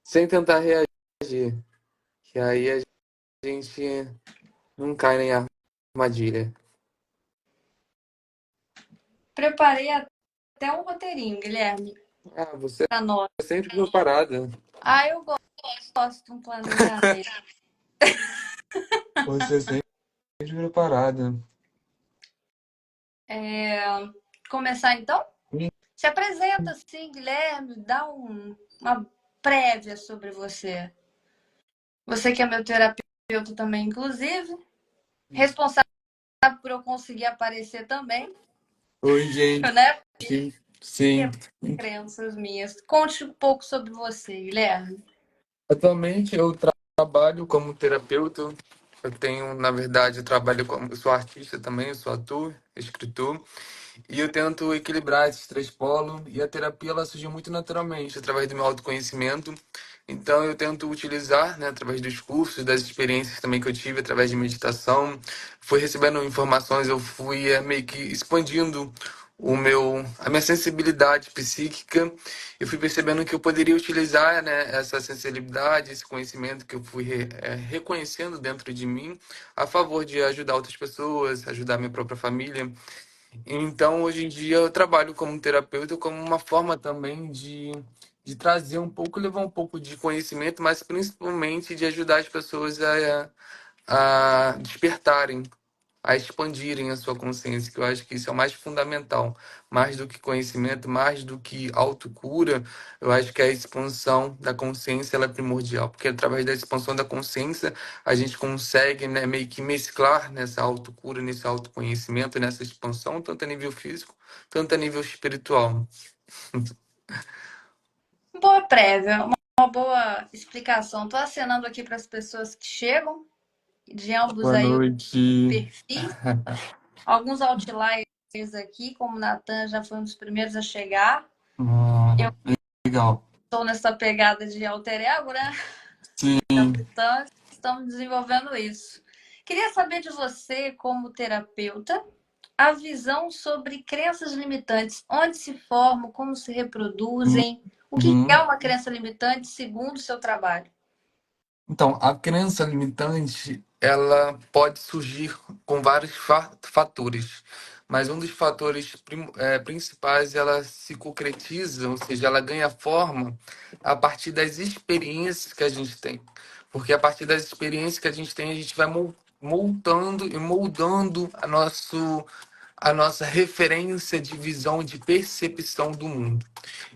sem tentar reagir. Que aí a gente não cai nem armadilha. Preparei até um roteirinho, Guilherme, Ah, você para nós. é sempre preparada. Ah, eu gosto de um planejamento. Você é sempre preparada. Começar então? Se apresenta sim, Guilherme, dá uma prévia sobre você. Você que é meu terapeuta também, inclusive, responsável por eu conseguir aparecer também, Oi, gente. né? Sim. Que crenças minhas. Conte um pouco sobre você, Guilherme. Atualmente eu trabalho como terapeuta. Eu tenho, na verdade, eu sou artista também, eu sou ator, escritor. E eu tento equilibrar esses três polos, e a terapia ela surgiu muito naturalmente, através do meu autoconhecimento. Então eu tento utilizar, né, através dos cursos, das experiências também que eu tive, através de meditação, fui recebendo informações, eu fui meio que expandindo a minha sensibilidade psíquica. Eu fui percebendo que eu poderia utilizar, né, essa sensibilidade, esse conhecimento que eu fui reconhecendo dentro de mim, a favor de ajudar outras pessoas, ajudar minha própria família. Então, hoje em dia, eu trabalho como terapeuta como uma forma também de trazer um pouco, levar um pouco de conhecimento, mas principalmente de ajudar as pessoas a despertarem, a expandirem a sua consciência, que eu acho que isso é o mais fundamental. Mais do que conhecimento, mais do que autocura, eu acho que a expansão da consciência ela é primordial, porque através da expansão da consciência a gente consegue, né, meio que mesclar nessa autocura, nesse autoconhecimento, nessa expansão, tanto a nível físico, tanto a nível espiritual. Boa prévia, uma boa explicação. Estou acenando aqui para as pessoas que chegam, de ambos Boa aí os noite. perfis. Alguns outliers aqui, como o Natan já foi um dos primeiros a chegar. Eu Legal. estou nessa pegada de alter ego, né? Sim. Então, estamos desenvolvendo isso. Queria saber de você, como terapeuta, a visão sobre crenças limitantes, onde se formam, como se reproduzem, o que é Uhum. uma crença limitante segundo o seu trabalho? Então, a crença limitante, ela pode surgir com vários fatores, mas um dos fatores principais, ela se concretiza, ou seja, ela ganha forma a partir das experiências que a gente tem. Porque a partir das experiências que a gente tem, a gente vai moldando e moldando a nossa referência de visão, de percepção do mundo.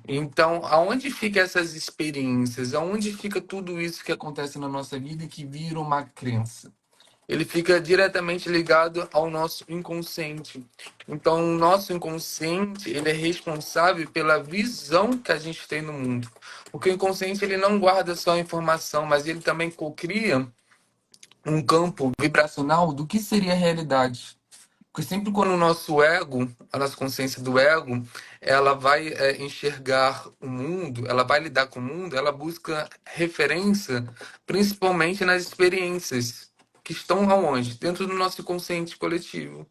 Então, aonde fica essas experiências? Aonde fica tudo isso que acontece na nossa vida e que vira uma crença? Ele fica diretamente ligado ao nosso inconsciente. Então, o nosso inconsciente, ele é responsável pela visão que a gente tem no mundo. Porque o inconsciente, ele não guarda só a informação, mas ele também cocria um campo vibracional do que seria a realidade. Porque sempre quando o nosso ego, a nossa consciência do ego, ela vai enxergar o mundo, ela vai lidar com o mundo, ela busca referência principalmente nas experiências que estão aonde? Dentro do nosso consciente coletivo.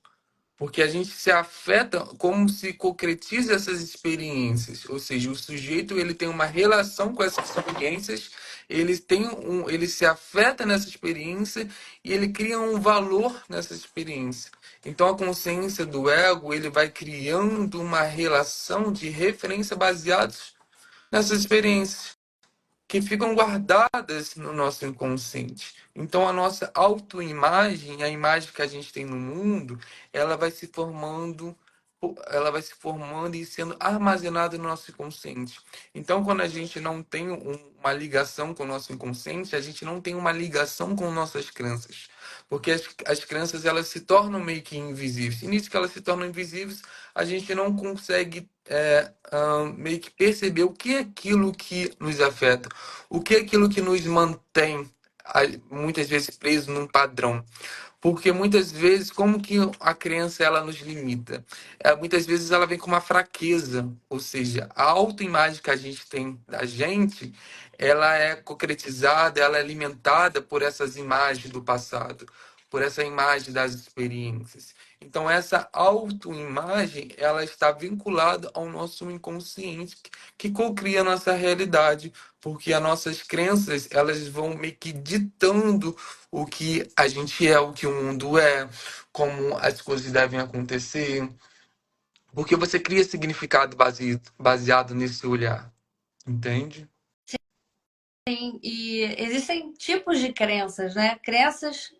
Porque a gente se afeta como se concretiza essas experiências, ou seja, o sujeito ele tem uma relação com essas experiências, ele se afeta nessa experiência e ele cria um valor nessa experiência. Então a consciência do ego ele vai criando uma relação de referência baseados nessas experiências que ficam guardadas no nosso inconsciente. Então a nossa autoimagem, a imagem que a gente tem no mundo, ela vai se formando, ela vai se formando e sendo armazenada no nosso inconsciente. Então quando a gente não tem uma ligação com o nosso inconsciente, a gente não tem uma ligação com nossas crenças. Porque as crenças elas se tornam meio que invisíveis. E nisso que elas se tornam invisíveis, a gente não consegue meio que perceber o que é aquilo que nos afeta, o que é aquilo que nos mantém muitas vezes preso num padrão. Porque muitas vezes, como que a crença ela nos limita? Muitas vezes ela vem com uma fraqueza, ou seja, a autoimagem que a gente tem da gente, ela é concretizada, ela é alimentada por essas imagens do passado, por essa imagem das experiências. Então, essa autoimagem, ela está vinculada ao nosso inconsciente, que cocria a nossa realidade, porque as nossas crenças, elas vão meio que ditando o que a gente é, o que o mundo é, como as coisas devem acontecer, porque você cria significado baseado nesse olhar, entende? Sim, e existem tipos de crenças, né? Crenças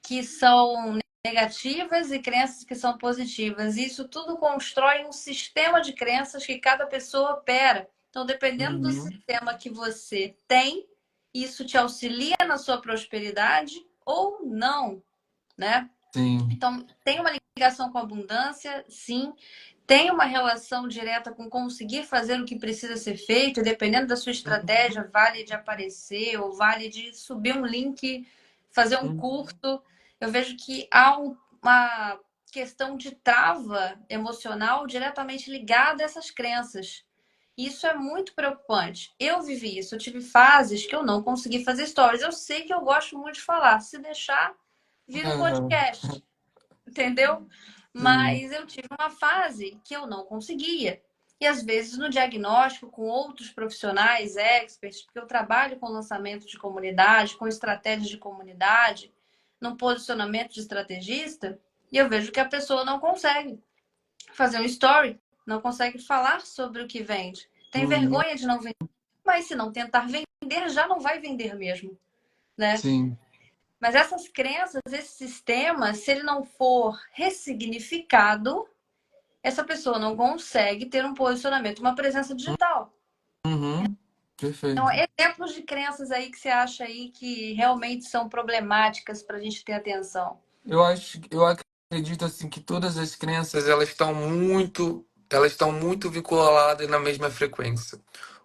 que são negativas e crenças que são positivas. Isso tudo constrói um sistema de crenças que cada pessoa opera. Então, dependendo do Uhum. sistema que você tem, isso te auxilia na sua prosperidade ou não, né? Sim. Então, tem uma ligação com a abundância, sim. Tem uma relação direta com conseguir fazer o que precisa ser feito, e dependendo da sua estratégia, vale de aparecer ou vale de subir um link, fazer um Uhum. curso. Eu vejo que há uma questão de trava emocional diretamente ligada a essas crenças. Isso é muito preocupante. Eu vivi isso, eu tive fases que eu não consegui fazer stories. Eu sei que eu gosto muito de falar. Se deixar, vira um Aham. podcast, entendeu? Sim. Mas eu tive uma fase que eu não conseguia. E às vezes no diagnóstico com outros profissionais, experts, porque eu trabalho com lançamento de comunidade, com estratégias de comunidade, no posicionamento de estrategista, e eu vejo que a pessoa não consegue fazer um story, não consegue falar sobre o que vende. Tem Uhum. vergonha de não vender, mas se não tentar vender, já não vai vender mesmo, né? Sim. Mas essas crenças, esse sistema, se ele não for ressignificado, essa pessoa não consegue ter um posicionamento, uma presença digital. Uhum. Então, Perfeito. exemplos de crenças aí que você acha aí que realmente são problemáticas para a gente ter atenção. Eu acredito assim que todas as crenças elas estão muito vinculadas na mesma frequência.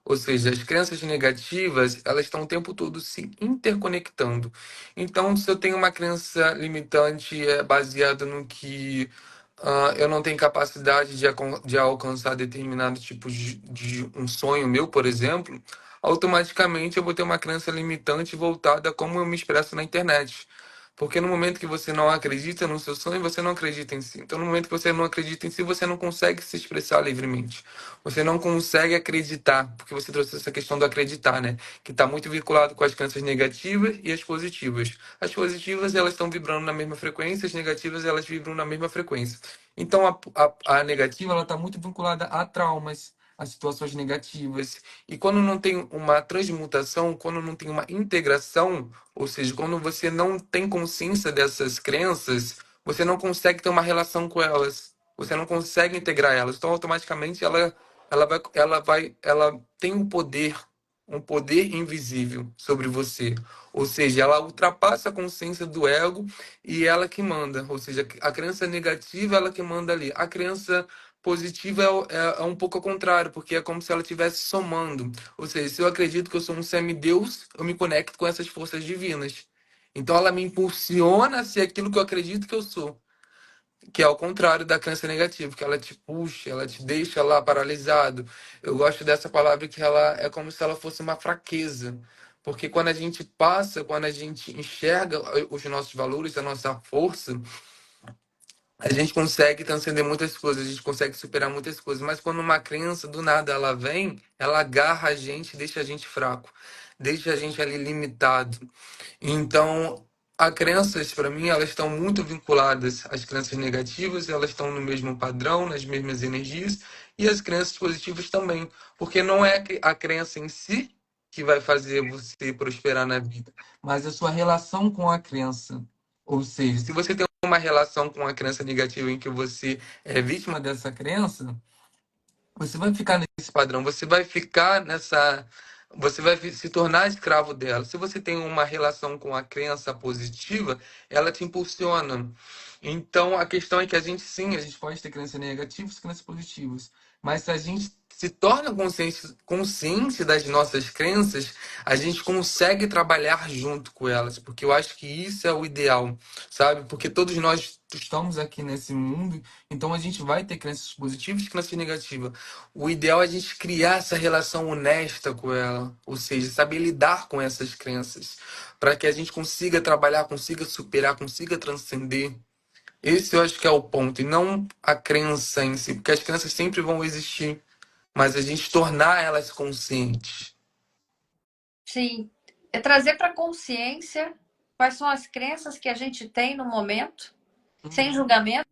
Ou seja, as crenças negativas, elas estão o tempo todo se interconectando. Então, se eu tenho uma crença limitante baseada no que eu não tenho capacidade de alcançar determinado tipo de um sonho meu, por exemplo, automaticamente eu vou ter uma crença limitante voltada a como eu me expresso na internet. Porque no momento que você não acredita no seu sonho, você não acredita em si. Então, no momento que você não acredita em si, você não consegue se expressar livremente. Você não consegue acreditar, porque você trouxe essa questão do acreditar, né? Que está muito vinculado com as crenças negativas e as positivas. As positivas, elas estão vibrando na mesma frequência, as negativas, elas vibram na mesma frequência. Então, a negativa, ela está muito vinculada a traumas, a situações negativas. E quando não tem uma transmutação, quando não tem uma integração, ou seja, quando você não tem consciência dessas crenças, você não consegue ter uma relação com elas. Você não consegue integrar elas. Então, automaticamente, ela tem um poder invisível sobre você. Ou seja, ela ultrapassa a consciência do ego e ela que manda. Ou seja, a crença negativa, ela que manda ali. A crença positiva é um pouco ao contrário, porque é como se ela estivesse somando. Ou seja, se eu acredito que eu sou um semideus, eu me conecto com essas forças divinas. Então ela me impulsiona a ser aquilo que eu acredito que eu sou. Que é ao contrário da crença negativa, que ela te puxa, ela te deixa lá paralisado. Eu gosto dessa palavra que ela é como se ela fosse uma fraqueza. Porque quando a gente passa, quando a gente enxerga os nossos valores, a nossa força, a gente consegue transcender muitas coisas, a gente consegue superar muitas coisas, mas quando uma crença do nada ela vem, ela agarra a gente, deixa a gente fraco, deixa a gente ali limitado. Então, as crenças para mim, elas estão muito vinculadas às crenças negativas, elas estão no mesmo padrão, nas mesmas energias, e as crenças positivas também, porque não é a crença em si que vai fazer você prosperar na vida, mas a sua relação com a crença. Ou seja, se você tem uma relação com a crença negativa em que você é vítima dessa crença, você vai ficar nesse padrão, você vai ficar nessa. Você vai se tornar escravo dela. Se você tem uma relação com a crença positiva, ela te impulsiona. Então, a questão é que a gente, sim, a gente pode ter crenças negativas e crenças positivas. Mas se a gente se torna consciente das nossas crenças, a gente consegue trabalhar junto com elas. Porque eu acho que isso é o ideal, sabe? Porque todos nós estamos aqui nesse mundo, então a gente vai ter crenças positivas e crenças negativas. O ideal é a gente criar essa relação honesta com ela, ou seja, saber lidar com essas crenças, para que a gente consiga trabalhar, consiga superar, consiga transcender. Esse eu acho que é o ponto, e não a crença em si, porque as crenças sempre vão existir, mas a gente tornar elas conscientes. Sim, é trazer para consciência quais são as crenças que a gente tem no momento, sem Uhum. julgamento.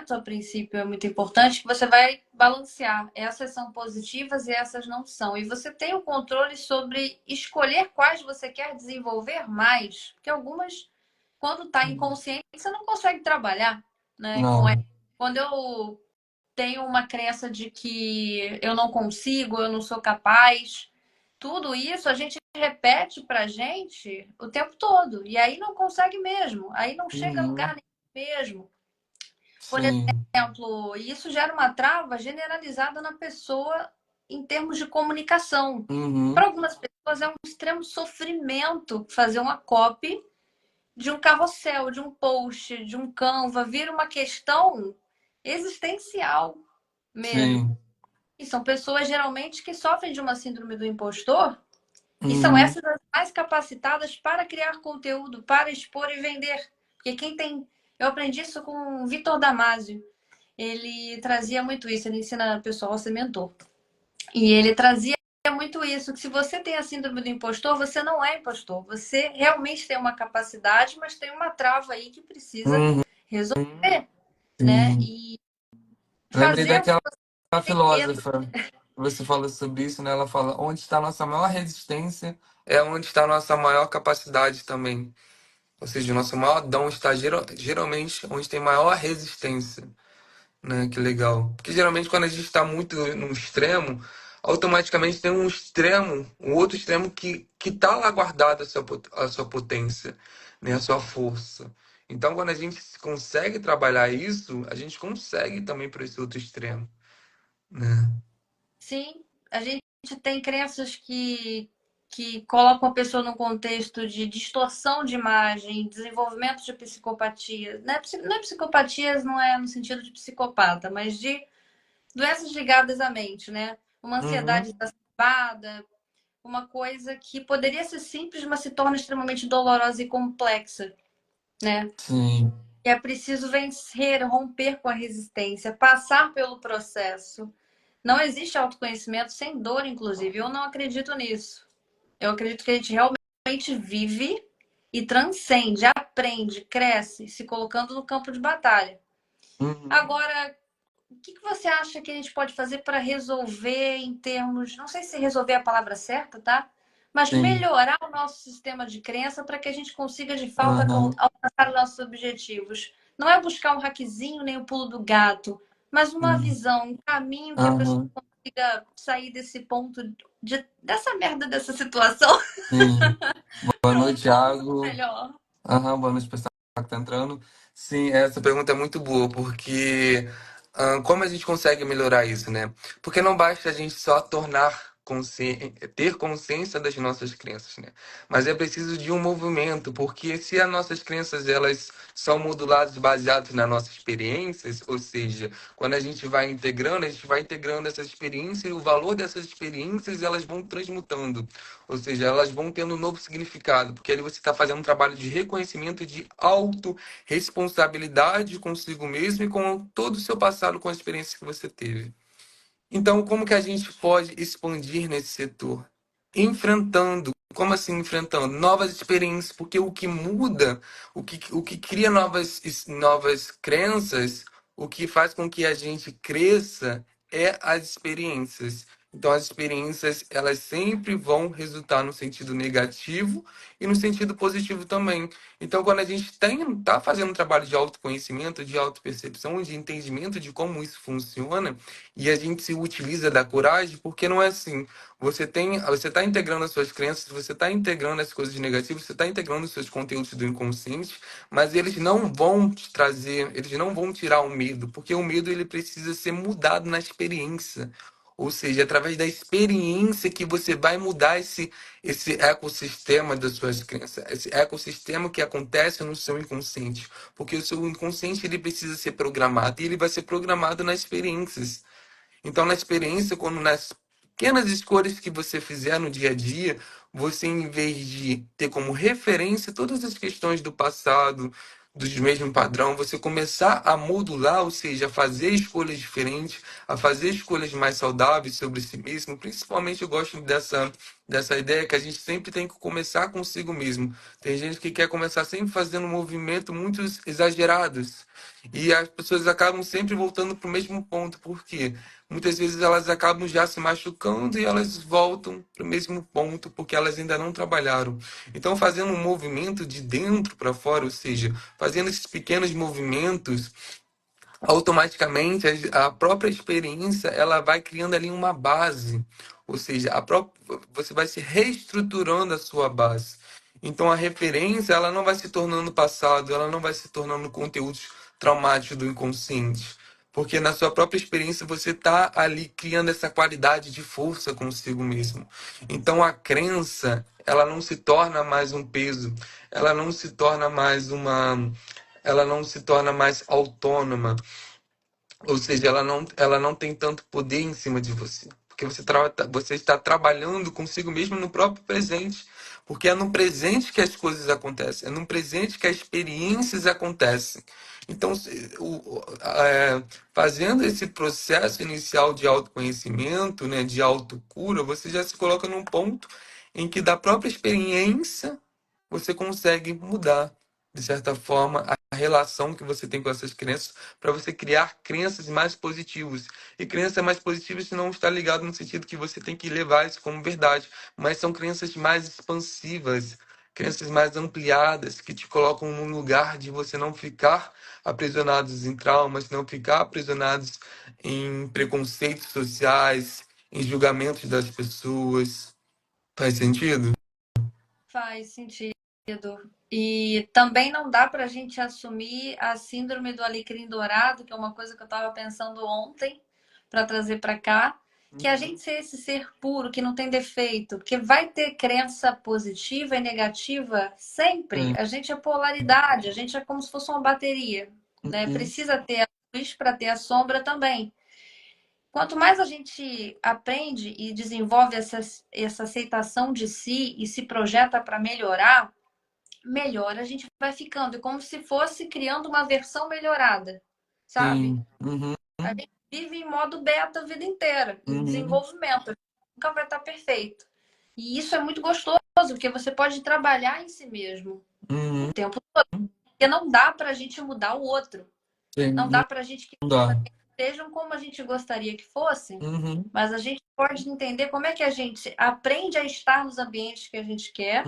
A princípio é muito importante que você vai balancear. Essas são positivas e essas não são. E você tem o controle sobre escolher quais você quer desenvolver mais, porque algumas, quando está Sim. inconsciente, você não consegue trabalhar, né, com ela. Não. Quando eu tenho uma crença de que eu não consigo, eu não sou capaz, tudo isso a gente repete pra gente o tempo todo. E aí não consegue mesmo. Aí não chega a lugar Uhum. nenhum mesmo. Por Sim. exemplo, isso gera uma trava generalizada na pessoa em termos de comunicação. Para Uhum. algumas pessoas é um extremo sofrimento fazer uma copy de um carrossel, de um post, de um Canva, vira uma questão existencial mesmo. Sim. E são pessoas geralmente que sofrem de uma síndrome do impostor e são Uhum. essas as mais capacitadas para criar conteúdo, para expor e vender. Porque quem tem. Eu aprendi isso com o Vitor Damasio. Ele trazia muito isso, ele ensina o pessoal a ser mentor. E ele trazia muito isso, que se você tem a síndrome do impostor, você não é impostor. Você realmente tem uma capacidade, mas tem uma trava aí que precisa Uhum. resolver, né? Sim. E Lembrei fazer o que daquela você tem medo. filósofa, você fala sobre isso, né? Ela fala, onde está a nossa maior resistência é onde está a nossa maior capacidade também. Ou seja, o nosso maior dom está geralmente onde tem maior resistência, né? Que legal. Porque geralmente quando a gente está muito no extremo, automaticamente tem um extremo, um outro extremo que está lá guardado a sua potência, né? A sua força. Então, quando a gente consegue trabalhar isso, a gente consegue também para esse outro extremo, né? Sim, a gente tem crenças que colocam a pessoa num contexto de distorção de imagem, desenvolvimento de psicopatia. Não é psicopatias, não é no sentido de psicopata, mas de doenças ligadas à mente, né? Uma ansiedade Uhum. exacerbada, uma coisa que poderia ser simples, mas se torna extremamente dolorosa e complexa, né? Sim, E é preciso vencer, romper com a resistência, passar pelo processo. Não existe autoconhecimento sem dor, inclusive. Eu não acredito nisso. Eu acredito que a gente realmente vive e transcende, aprende, cresce, se colocando no campo de batalha. uhum. Agora, o que você acha que a gente pode fazer para resolver em termos, não sei se resolver é a palavra certa, tá? Mas Sim, melhorar o nosso sistema de crença para que a gente consiga de fato aham, alcançar os nossos objetivos. Não é buscar um hackzinho nem o pulo do gato, mas uma sim, visão, um caminho que a pessoa aham, consiga sair desse ponto dessa merda dessa situação sim. Boa para um noite, ponto Thiago. melhor. Aham, boa noite, pessoal que tá entrando. Sim, essa pergunta é muito boa, porque como a gente consegue melhorar isso, né? Porque não basta a gente só ter consciência das nossas crenças, né? Mas é preciso de um movimento, porque se as nossas crenças elas são moduladas baseadas nas nossas experiências, ou seja, quando a gente vai integrando essas experiências e o valor dessas experiências elas vão transmutando. Ou seja, elas vão tendo um novo significado, porque ali você está fazendo um trabalho de reconhecimento e de autorresponsabilidade consigo mesmo e com todo o seu passado, com a experiência que você teve. Então, como que a gente pode expandir nesse setor? Enfrentando. Como assim enfrentando? Novas experiências, porque o que muda, o que cria novas crenças, o que faz com que a gente cresça é as experiências. Então, as experiências, elas sempre vão resultar no sentido negativo e no sentido positivo também. Então, quando a gente está fazendo um trabalho de autoconhecimento, de autopercepção, de entendimento de como isso funciona, e a gente se utiliza da coragem, porque não é assim. Você está integrando as suas crenças, você está integrando as coisas negativas, você está integrando os seus conteúdos do inconsciente, mas eles não vão te trazer, eles não vão tirar o medo, porque o medo ele precisa ser mudado na experiência. Ou seja, através da experiência que você vai mudar esse ecossistema das suas crenças, esse ecossistema que acontece no seu inconsciente. Porque o seu inconsciente ele precisa ser programado e ele vai ser programado nas experiências. Então, na experiência, quando nas pequenas escolhas que você fizer no dia a dia, você, em vez de ter como referência todas as questões do passado, do mesmo padrão, você começar a modular, ou seja, a fazer escolhas diferentes, a fazer escolhas mais saudáveis sobre si mesmo. Principalmente eu gosto dessa ideia que a gente sempre tem que começar consigo mesmo. Tem gente que quer começar sempre fazendo um movimento muito exagerados. E as pessoas acabam sempre voltando para o mesmo ponto. Por quê? Muitas vezes elas acabam já se machucando e elas voltam para o mesmo ponto porque elas ainda não trabalharam. Então, fazendo um movimento de dentro para fora, ou seja, fazendo esses pequenos movimentos, automaticamente a própria experiência ela vai criando ali uma base, ou seja, você vai se reestruturando a sua base. Então, a referência ela não vai se tornando passado, ela não vai se tornando conteúdos traumáticos do inconsciente. Porque na sua própria experiência você está ali criando essa qualidade de força consigo mesmo. Então a crença, ela não se torna mais um peso, ela não se torna mais ela não se torna mais autônoma, ou seja, ela não tem tanto poder em cima de você. Porque você está trabalhando consigo mesmo no próprio presente. Porque é no presente que as coisas acontecem. É no presente que as experiências acontecem. Então, fazendo esse processo inicial de autoconhecimento, né, de autocura, você já se coloca num ponto em que da própria experiência você consegue mudar, de certa forma, a relação que você tem com essas crenças para você criar crenças mais positivas. E crença mais positivas não está ligado no sentido que você tem que levar isso como verdade, mas são crenças mais expansivas, crenças mais ampliadas, que te colocam num lugar de você não ficar aprisionados em traumas, não ficar aprisionados em preconceitos sociais, em julgamentos das pessoas. Faz sentido? Faz sentido. E também não dá para a gente assumir a síndrome do alecrim dourado, que é uma coisa que eu estava pensando ontem para trazer para cá, que é a gente ser esse ser puro, que não tem defeito, porque vai ter crença positiva e negativa sempre. Sim. A gente é polaridade, a gente é como se fosse uma bateria, né? Uhum. Precisa ter a luz para ter a sombra também. Quanto mais a gente aprende e desenvolve essa aceitação de si e se projeta para melhorar, melhor a gente vai ficando. É como se fosse criando uma versão melhorada, sabe? Sim. Uhum. A gente vive em modo beta a vida inteira, em Uhum. desenvolvimento. Nunca vai estar perfeito. E isso é muito gostoso, porque você pode trabalhar em si mesmo o Uhum. tempo todo. Porque não dá para a gente mudar o outro. Sim. Não dá para a gente que Não dá. sejam como a gente gostaria que fossem, Uhum. mas a gente pode entender como é que a gente aprende a estar nos ambientes que a gente quer,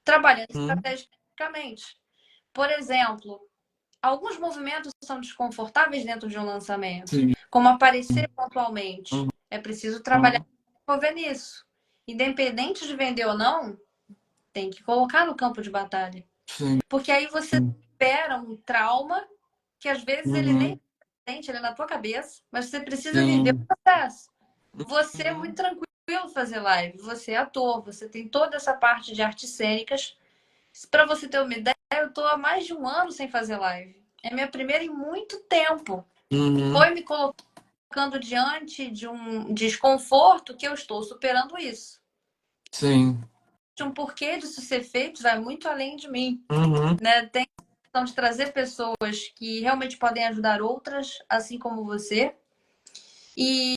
trabalhando Uhum. estrategicamente. Por exemplo, alguns movimentos são desconfortáveis dentro de um lançamento, Sim. como aparecer pontualmente. Uhum. É preciso trabalhar e desenvolver nisso. Independente de vender ou não, tem que colocar no campo de batalha. Sim. Porque aí você supera um trauma que às vezes ele nem Uhum. é presente, ele é na tua cabeça, mas você precisa viver Sim. o processo. Você é muito Uhum. tranquilo fazer live, você é ator, você tem toda essa parte de artes cênicas. Para você ter uma ideia, eu estou há mais de um ano sem fazer live. É minha primeira em muito tempo. Uhum. Foi me colocando diante de um desconforto que eu estou superando isso. Sim. De um porquê disso ser feito vai muito além de mim, Uhum. né? Tem a questão de trazer pessoas que realmente podem ajudar outras, assim como você. E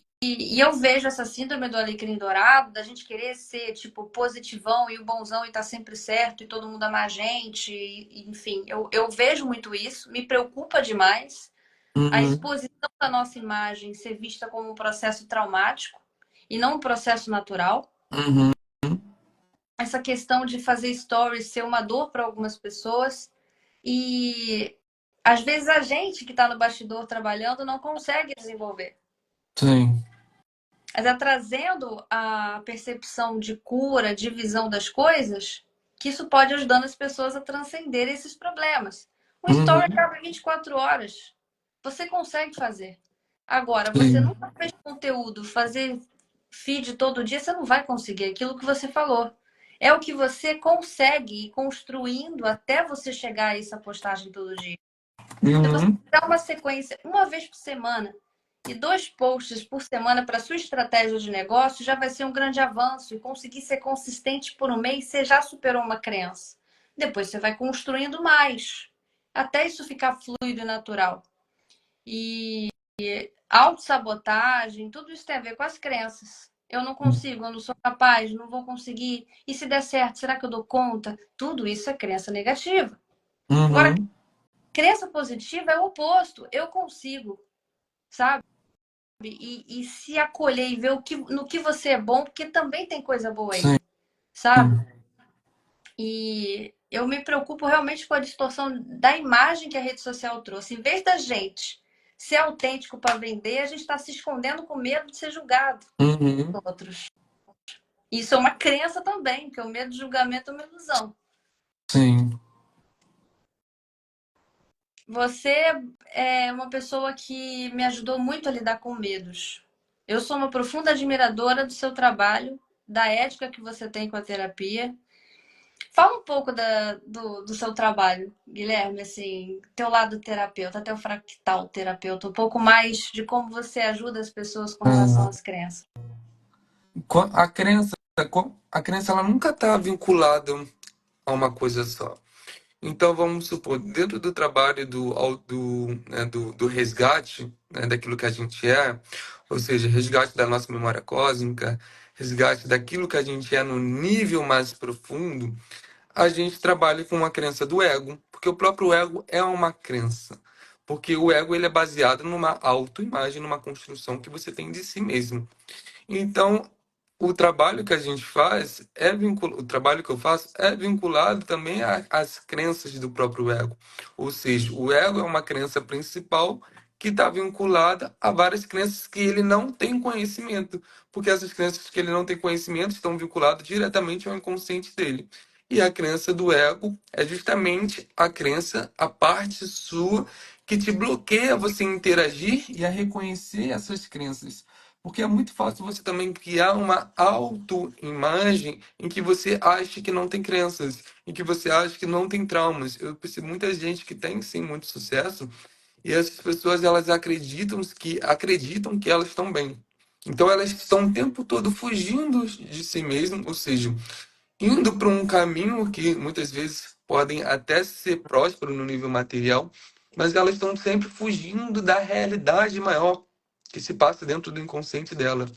eu vejo essa síndrome do alecrim dourado, da gente querer ser, tipo, positivão e o bonzão e tá sempre certo e todo mundo amar a gente. Enfim, eu vejo muito isso, me preocupa demais a Uhum. exposição da nossa imagem ser vista como um processo traumático e não um processo natural. Uhum. Essa questão de fazer stories ser uma dor para algumas pessoas e às vezes a gente que está no bastidor trabalhando não consegue desenvolver. Sim. Mas é trazendo a percepção de cura, de visão das coisas, que isso pode ajudando as pessoas a transcender esses problemas. Um story Uhum. acaba 24 horas. Você consegue fazer. Agora, você Sim. nunca fez conteúdo, fazer feed todo dia, você não vai conseguir aquilo que você falou. É o que você consegue ir construindo até você chegar a essa postagem todo dia. Se você Uhum. dá uma sequência uma vez por semana e 2 posts por semana para sua estratégia de negócio, já vai ser um grande avanço. E conseguir ser consistente por um mês, você já superou uma crença. Depois você vai construindo mais. até isso ficar fluido e natural. E autossabotagem, tudo isso tem a ver com as crenças. Eu não consigo, eu não sou capaz, não vou conseguir. E se der certo, será que eu dou conta? Tudo isso é crença negativa. Agora, Uhum. crença positiva é o oposto. Eu consigo, sabe? E se acolher e ver no que você é bom, porque também tem coisa boa Sim. aí, sabe? E eu me preocupo realmente com a distorção da imagem que a rede social trouxe. Em vez da gente ser autêntico para vender, a gente está se escondendo com medo de ser julgado Uhum. por outros. Isso é uma crença também, porque o medo de julgamento é uma ilusão. Sim. Você é uma pessoa que me ajudou muito a lidar com medos. Eu sou uma profunda admiradora do seu trabalho, da ética que você tem com a terapia. Fala um pouco do seu trabalho, Guilherme, assim, teu lado terapeuta, teu fractal terapeuta, um pouco mais de como você ajuda as pessoas com relação Ah, às crenças. a crença, a crença ela nunca está vinculada a uma coisa só. Então, vamos supor, dentro do trabalho do resgate, né, daquilo que a gente é, ou seja, resgate da nossa memória cósmica, resgate daquilo que a gente é no nível mais profundo, a gente trabalha com uma crença do ego, porque o próprio ego é uma crença. Porque o ego ele é baseado numa autoimagem, numa construção que você tem de si mesmo. Então, o trabalho que a gente faz o trabalho que eu faço é vinculado também às crenças do próprio ego. Ou seja, o ego é uma crença principal que está vinculada a várias crenças que ele não tem conhecimento, porque essas crenças que ele não tem conhecimento estão vinculadas diretamente ao inconsciente dele. E a crença do ego é justamente a crença, a parte sua que te bloqueia a você interagir e a reconhecer essas crenças. Porque é muito fácil você também criar uma autoimagem em que você acha que não tem crenças, em que você acha que não tem traumas. Eu percebo muita gente que tem sim muito sucesso e essas pessoas elas acreditam que elas estão bem. Então elas estão o tempo todo fugindo de si mesmo, ou seja, indo para um caminho que muitas vezes podem até ser próspero no nível material, mas elas estão sempre fugindo da realidade maior que se passa dentro do inconsciente dela.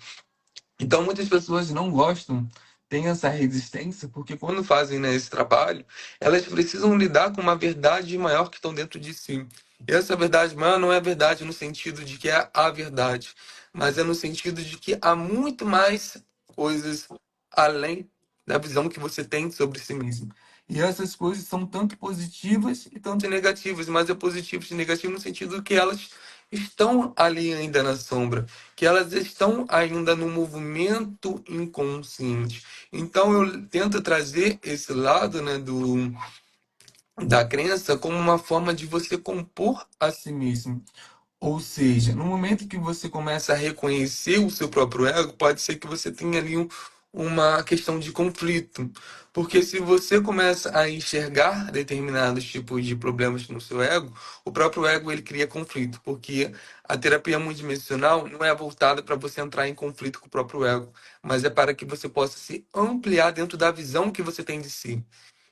Então, muitas pessoas não gostam, têm essa resistência, porque quando fazem, né, esse trabalho, elas precisam lidar com uma verdade maior que estão dentro de si. E essa verdade maior não é verdade no sentido de que é a verdade, mas é no sentido de que há muito mais coisas além da visão que você tem sobre si mesmo. E essas coisas são tanto positivas e tanto negativas, mas é positivas e negativas no sentido que elas estão ali ainda na sombra, que elas estão ainda no movimento inconsciente. Então eu tento trazer esse lado, né, da crença como uma forma de você compor a si mesmo. Ou seja, no momento que você começa a reconhecer o seu próprio ego, pode ser que você tenha ali uma questão de conflito. Porque se você começa a enxergar determinados tipos de problemas no seu ego, o próprio ego ele cria conflito. Porque a terapia multidimensional não é voltada para você entrar em conflito com o próprio ego, mas é para que você possa se ampliar dentro da visão que você tem de si.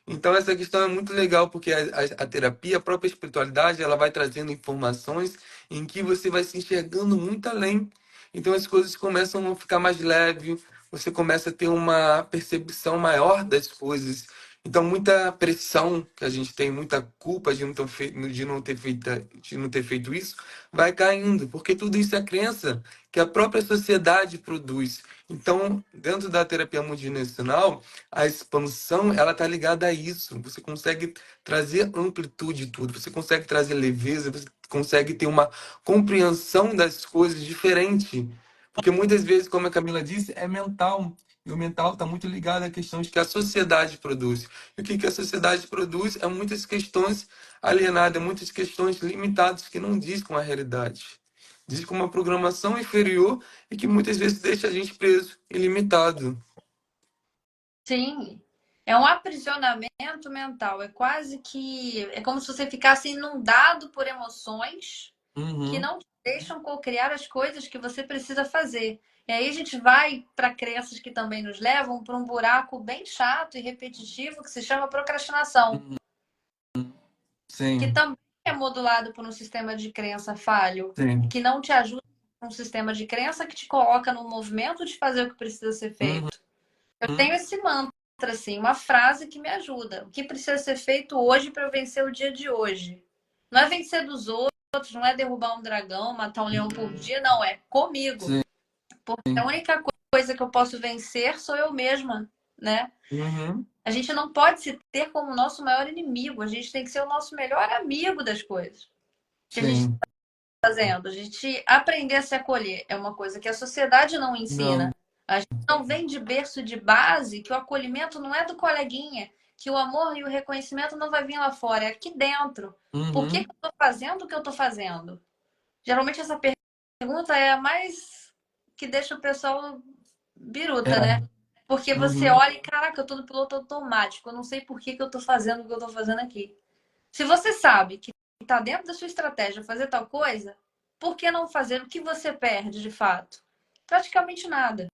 Então essa questão é muito legal porque a terapia, a própria espiritualidade, ela vai trazendo informações em que você vai se enxergando muito além. Então as coisas começam a ficar mais leve, você começa a ter uma percepção maior das coisas. Então muita pressão que a gente tem, muita culpa de não ter feito isso, vai caindo, porque tudo isso é crença que a própria sociedade produz. Então, dentro da terapia multidimensional, a expansão, ela tá ligada a isso. Você consegue trazer amplitude de tudo, você consegue trazer leveza, você consegue ter uma compreensão das coisas diferente. Porque muitas vezes, como a Camila disse, é mental. E o mental está muito ligado a questões que a sociedade produz. E o que que a sociedade produz é muitas questões alienadas, muitas questões limitadas que não diz com a realidade. Diz com uma programação inferior e que muitas vezes deixa a gente preso e limitado. Sim, é um aprisionamento mental. É quase que. É como se você ficasse inundado por emoções que Uhum. não te deixam co-criar as coisas que você precisa fazer. E aí a gente vai para crenças que também nos levam para um buraco bem chato e repetitivo que se chama procrastinação. que sim, também é modulado por um sistema de crença falho, sim. que não te ajuda, um sistema de crença que te coloca no movimento de fazer o que precisa ser Uhum, feito. Eu tenho esse mantra, assim, uma frase que me ajuda. O que precisa ser feito hoje para eu vencer o dia de hoje? Não é vencer dos outros, não é derrubar um dragão, matar um leão por dia, não, é comigo. sim. Porque a única coisa que eu posso vencer sou eu mesma, né? Uhum, A gente não pode se ter como nosso maior inimigo, a gente tem que ser o nosso melhor amigo das coisas que a gente está sim. fazendo. A gente aprender a se acolher é uma coisa que a sociedade não ensina. Não. A gente não vem de berço de base que o acolhimento não é do coleguinha, que o amor e o reconhecimento não vai vir lá fora, é aqui dentro. Por que Uhum, eu estou fazendo o que eu estou fazendo? Geralmente essa pergunta é a mais que deixa o pessoal biruta, né? é. Porque você Uhum, olha e, caraca, eu tô no piloto automático, eu não sei por que que eu tô fazendo o que eu tô fazendo aqui. Se você sabe que tá dentro da sua estratégia fazer tal coisa, por que não fazer? O que você perde de fato? Praticamente nada.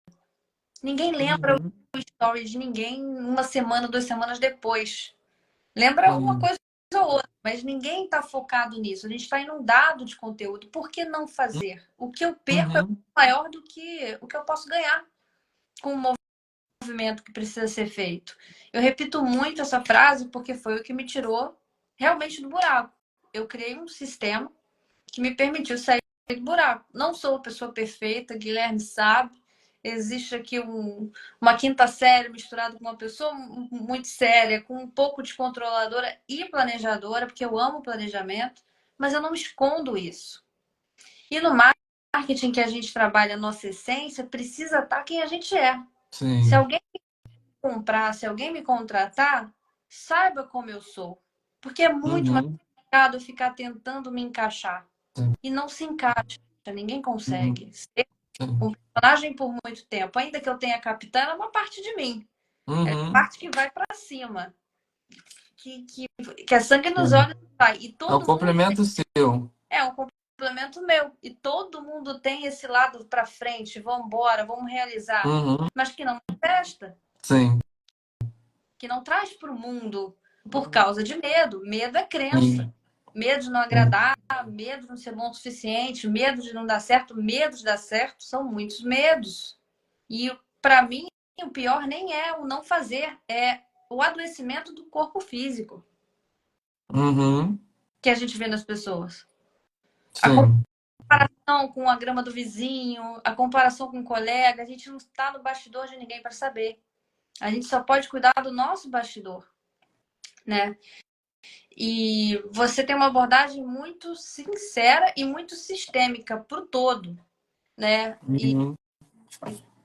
Ninguém lembra uhum, o story de ninguém uma semana, 2 semanas depois. Lembra uma sim. coisa ou outra, mas ninguém está focado nisso. A gente está inundado de conteúdo. Por que não fazer? O que eu perco é Uhum, maior do que o que eu posso ganhar com o movimento que precisa ser feito. Eu repito muito essa frase porque foi o que me tirou realmente do buraco. Eu criei um sistema que me permitiu sair do buraco. Não sou uma pessoa perfeita, Guilherme sabe. Existe aqui uma quinta série misturada com uma pessoa muito séria, com um pouco de controladora e planejadora, porque eu amo planejamento, mas eu não escondo isso. E no marketing que a gente trabalha, a nossa essência precisa estar quem a gente é. Se sim. alguém comprar, se alguém me contratar, saiba como eu sou. Porque é muito mais Uhum, complicado eu ficar tentando me encaixar. sim. E não se encaixa, ninguém Uhum, consegue. Ser sim. um personagem por muito tempo, ainda que eu tenha capitã, é uma parte de mim. É a Uhum, parte que vai para cima, que, que, que é sangue nos sim. olhos vai. E É o todo mundo complemento seu. é um complemento meu. E todo mundo tem esse lado para frente, vamos embora, vamos realizar. Uhum, Mas que não presta, sim. que não traz para o mundo por causa de medo. Medo é crença. Sim, Medo de não sim. agradar, medo de não ser bom o suficiente, medo de não dar certo, medo de dar certo. São muitos medos. E para mim, o pior nem é o não fazer, é o adoecimento do corpo físico Uhum, que a gente vê nas pessoas. A sim. comparação com a grama do vizinho, a comparação com o colega, a gente não está no bastidor de ninguém para saber. A gente só pode cuidar do nosso bastidor, né? E você tem uma abordagem muito sincera e muito sistêmica para o todo, né? E Uhum,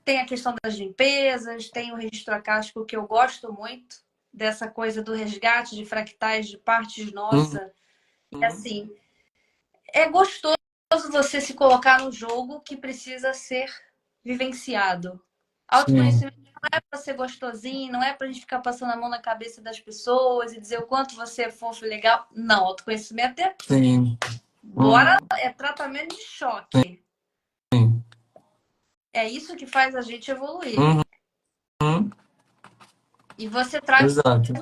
tem a questão das limpezas, tem o registro acástico que eu gosto muito, dessa coisa do resgate de fractais de partes uhum, nossas. E assim, é gostoso você se colocar no jogo que precisa ser vivenciado. sim. Autoconhecimento não é para ser gostosinho, não é para a gente ficar passando a mão na cabeça das pessoas e dizer o quanto você é fofo e legal. Não, autoconhecimento é Sim. bora, Uhum, é tratamento de choque. sim. É isso que faz a gente evoluir. Uhum, E você traz exato.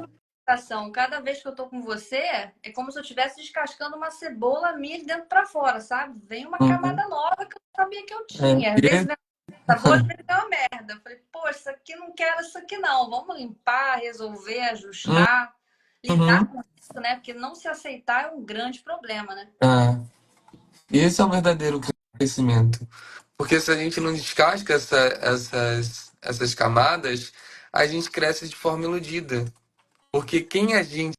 ação. Cada vez que eu tô com você, é como se eu estivesse descascando uma cebola minha de dentro para fora, sabe? Vem uma Uhum, camada nova que eu não sabia que eu é. tinha. Às vezes E, vem uma boa, às vezes é uma merda. Eu falei, poxa, isso aqui não quero isso aqui não. Vamos limpar, resolver, ajustar, lidar uhum, com isso, né? Porque não se aceitar é um grande problema, né? é. Esse é o verdadeiro crescimento. Porque se a gente não descasca essas camadas, a gente cresce de forma iludida. Porque quem a gente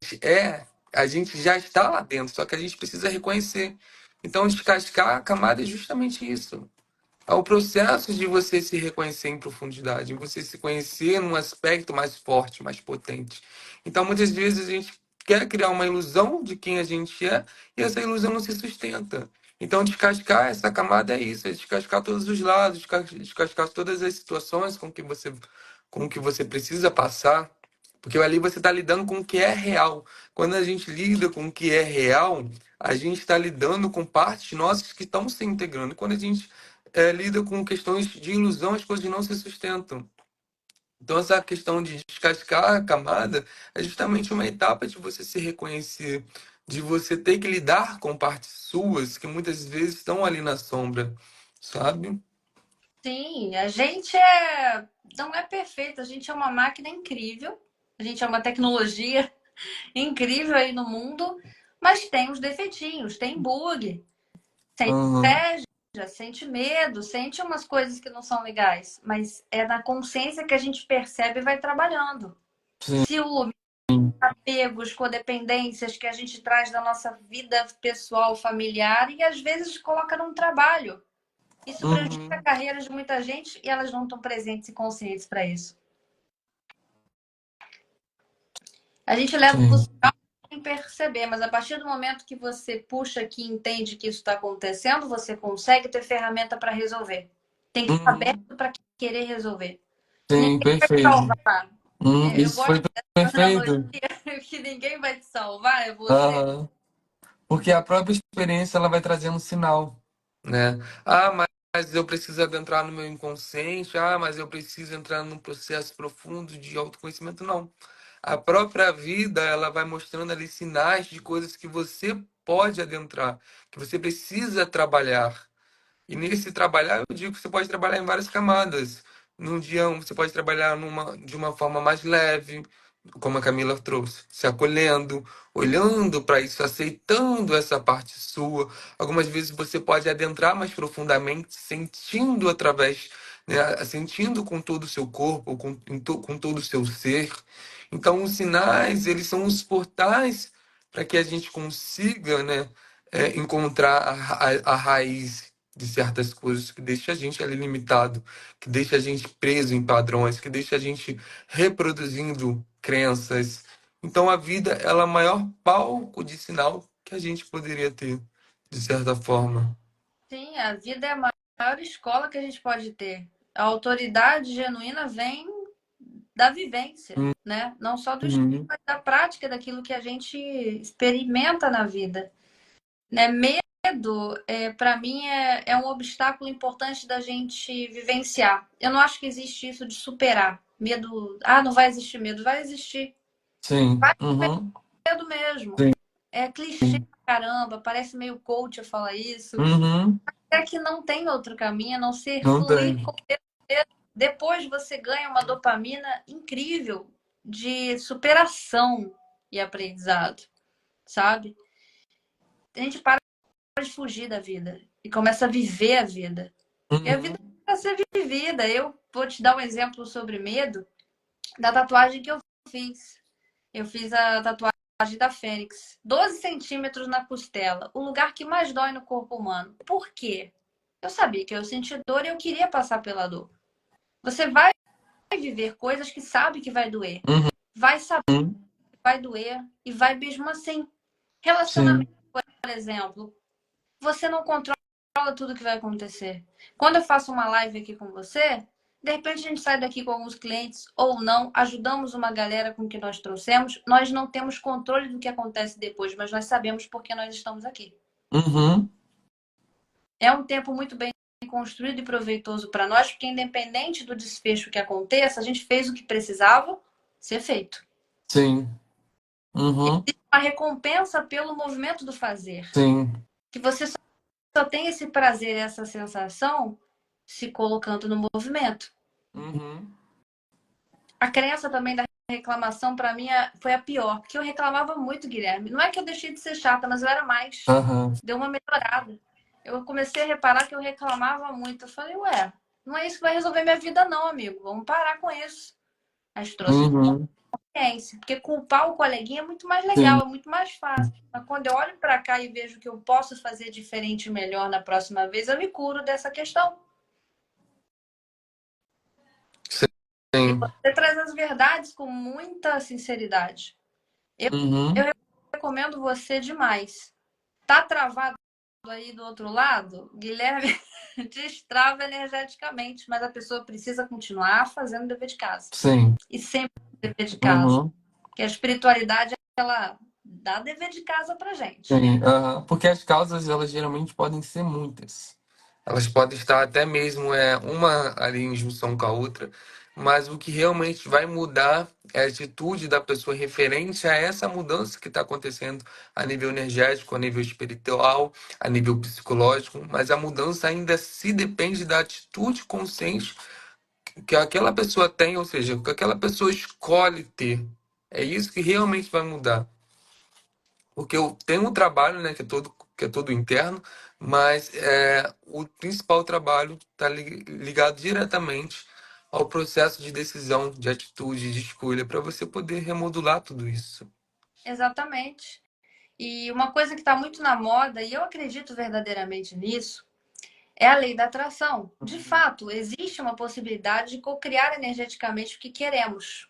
já está lá dentro, só que a gente precisa reconhecer. Então, descascar a camada é justamente isso. É o processo de você se reconhecer em profundidade, você se conhecer num aspecto mais forte, mais potente. Então, muitas vezes a gente quer criar uma ilusão de quem a gente é e essa ilusão não se sustenta. Então, descascar essa camada é isso, é descascar todos os lados, descascar todas as situações com que você precisa passar, porque ali você está lidando com o que é real. Quando a gente lida com o que é real, a gente está lidando com partes nossas que estão se integrando. Quando a gente lida com questões de ilusão, as coisas não se sustentam. Então, essa questão de descascar a camada é justamente uma etapa de você se reconhecer, de você ter que lidar com partes suas que muitas vezes estão ali na sombra, sabe? Sim, não é perfeito, a gente é uma máquina incrível, a gente é uma tecnologia incrível aí no mundo, mas tem os defeitinhos, tem bug, sente Aham, inveja, sente medo, sente umas coisas que não são legais, mas é na consciência que a gente percebe e vai trabalhando. sim, Ciúme, apegos, codependências que a gente traz da nossa vida pessoal, familiar e às vezes coloca num trabalho. Isso prejudica a uhum, carreira de muita gente e elas não estão presentes e conscientes para isso. A gente leva o sim, sinal sem perceber, mas a partir do momento que você puxa aqui e entende que isso está acontecendo, você consegue ter ferramenta para resolver. Tem que estar uhum, aberto para querer resolver. sim, Ninguém vai te perfeito. salvar. Eu Isso foi gosto dessa analogia perfeito. que ninguém vai te salvar, é você. Aham. Porque a própria experiência ela vai trazendo um sinal, né? Ah, mas eu preciso adentrar no meu inconsciente. Ah, mas eu preciso entrar num processo profundo de autoconhecimento. Não. A própria vida, ela vai mostrando ali sinais de coisas que você pode adentrar, que você precisa trabalhar. E nesse trabalhar, eu digo que você pode trabalhar em várias camadas. Num dia, você pode trabalhar de uma forma mais leve, como a Camila trouxe, se acolhendo, olhando para isso, aceitando essa parte sua. Algumas vezes você pode adentrar mais profundamente, sentindo através, né, sentindo com todo o seu corpo, com todo o seu ser. Então, os sinais, eles são os portais para que a gente consiga, né, encontrar a raiz de certas coisas que deixa a gente ali limitado, que deixa a gente preso em padrões, que deixa a gente reproduzindo crenças. Então a vida ela é o maior palco de sinal que a gente poderia ter, de certa forma. Sim, a vida é a maior escola que a gente pode ter. A autoridade genuína vem da vivência, né? Não só do estudo, Uhum. mas da prática daquilo que a gente experimenta na vida. Né? Medo, para mim, é um obstáculo importante da gente vivenciar. Eu não acho que existe isso de superar. Medo, não vai existir medo, vai existir. Sim. Vai Uhum. ter medo mesmo. Sim. É clichê pra caramba, parece meio coach eu falar isso. Uhum. É que não tem outro caminho a não ser Não fluir tem. com medo. Depois você ganha uma dopamina incrível de superação e aprendizado, sabe? A gente para de fugir da vida e começa a viver a vida. E a vida Uhum. é ser vivida. Eu vou te dar um exemplo sobre medo da tatuagem que eu fiz. Eu fiz a tatuagem da Fênix, 12 centímetros na costela, o lugar que mais dói no corpo humano. Por quê? Eu sabia que eu sentia dor e eu queria passar pela dor. Você vai viver coisas que sabe que vai doer. Vai saber Uhum. que vai doer e vai mesmo assim. Relacionamento, Sim. por exemplo. Você não controla tudo que vai acontecer. Quando eu faço uma live aqui com você, de repente a gente sai daqui com alguns clientes ou não, ajudamos uma galera com o que nós trouxemos, nós não temos controle do que acontece depois, mas nós sabemos porque nós estamos aqui. Uhum. É um tempo muito bem construído e proveitoso para nós, porque independente do desfecho que aconteça, a gente fez o que precisava ser feito. Sim. Uhum. Existe uma recompensa pelo movimento do fazer, Sim. que você só tem esse prazer, essa sensação se colocando no movimento. Uhum. A crença também da reclamação, para mim, foi a pior, porque eu reclamava muito, Guilherme. Não é que eu deixei de ser chata, mas eu era mais. Aham. Deu uma melhorada. Eu comecei a reparar que eu reclamava muito. Eu falei, ué, não é isso que vai resolver minha vida, não, amigo. Vamos parar com isso. A gente trouxe Uhum. consciência, porque culpar o coleguinha é muito mais Sim. legal, é muito mais fácil. Mas quando eu olho para cá e vejo que eu posso fazer diferente e melhor na próxima vez, eu me curo dessa questão. E Sim. você traz as verdades com muita sinceridade. Eu Uhum. recomendo você demais. Tá travado aí do outro lado? Guilherme destrava energeticamente, mas a pessoa precisa continuar fazendo o dever de casa. Sim. E sempre o dever de casa. Uhum. Porque a espiritualidade, ela dá dever de casa pra gente. Sim, aham. Porque as causas, elas geralmente podem ser muitas. Elas podem estar até mesmo uma ali em junção com a outra, mas o que realmente vai mudar é a atitude da pessoa referente a essa mudança que está acontecendo a nível energético, a nível espiritual, a nível psicológico, mas a mudança ainda se depende da atitude consciente que aquela pessoa tem, ou seja, o que aquela pessoa escolhe ter. É isso que realmente vai mudar. Porque eu tenho um trabalho, né, que é todo interno, mas o principal trabalho está ligado diretamente ao processo de decisão, de atitude, de escolha, para você poder remodular tudo isso. Exatamente. E uma coisa que está muito na moda, e eu acredito verdadeiramente nisso, é a lei da atração. De Uhum. fato, existe uma possibilidade de co-criar energeticamente o que queremos.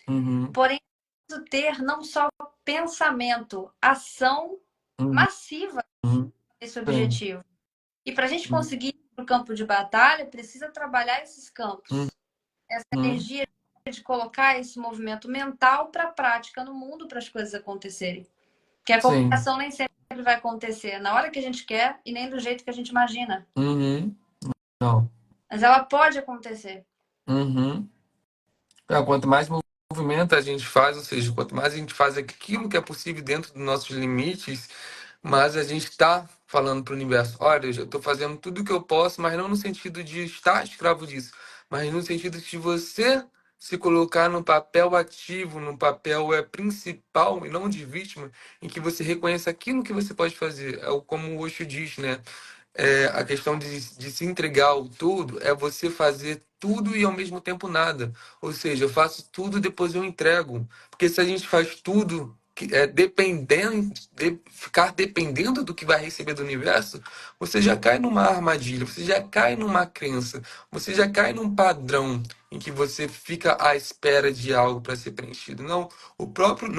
Uhum. Porém, preciso ter não só pensamento, ação Uhum. massiva desse Sim. objetivo. E para a gente Uhum. conseguir ir para o campo de batalha, precisa trabalhar esses campos. Essa Uhum. energia de colocar esse movimento mental para a prática no mundo para as coisas acontecerem. Porque a Sim. cocriação nem sempre vai acontecer na hora que a gente quer e nem do jeito que a gente imagina. Uhum. Não. Mas ela pode acontecer. Uhum. Quanto mais movimento a gente faz, ou seja, quanto mais a gente faz aquilo que é possível dentro dos nossos limites, mais a gente está falando para o universo: olha, eu já estou fazendo tudo o que eu posso, mas não no sentido de estar escravo disso, mas no sentido de você se colocar no papel ativo, no papel principal e não de vítima, em que você reconheça aquilo que você pode fazer. Como o Osho diz, né? A questão de se entregar ao tudo é você fazer tudo e ao mesmo tempo nada. Ou seja, eu faço tudo e depois eu entrego. Porque se a gente faz tudo dependendo, ficar dependendo do que vai receber do universo, você já cai numa armadilha, você já cai numa crença, você já cai num padrão em que você fica à espera de algo para ser preenchido. Não, no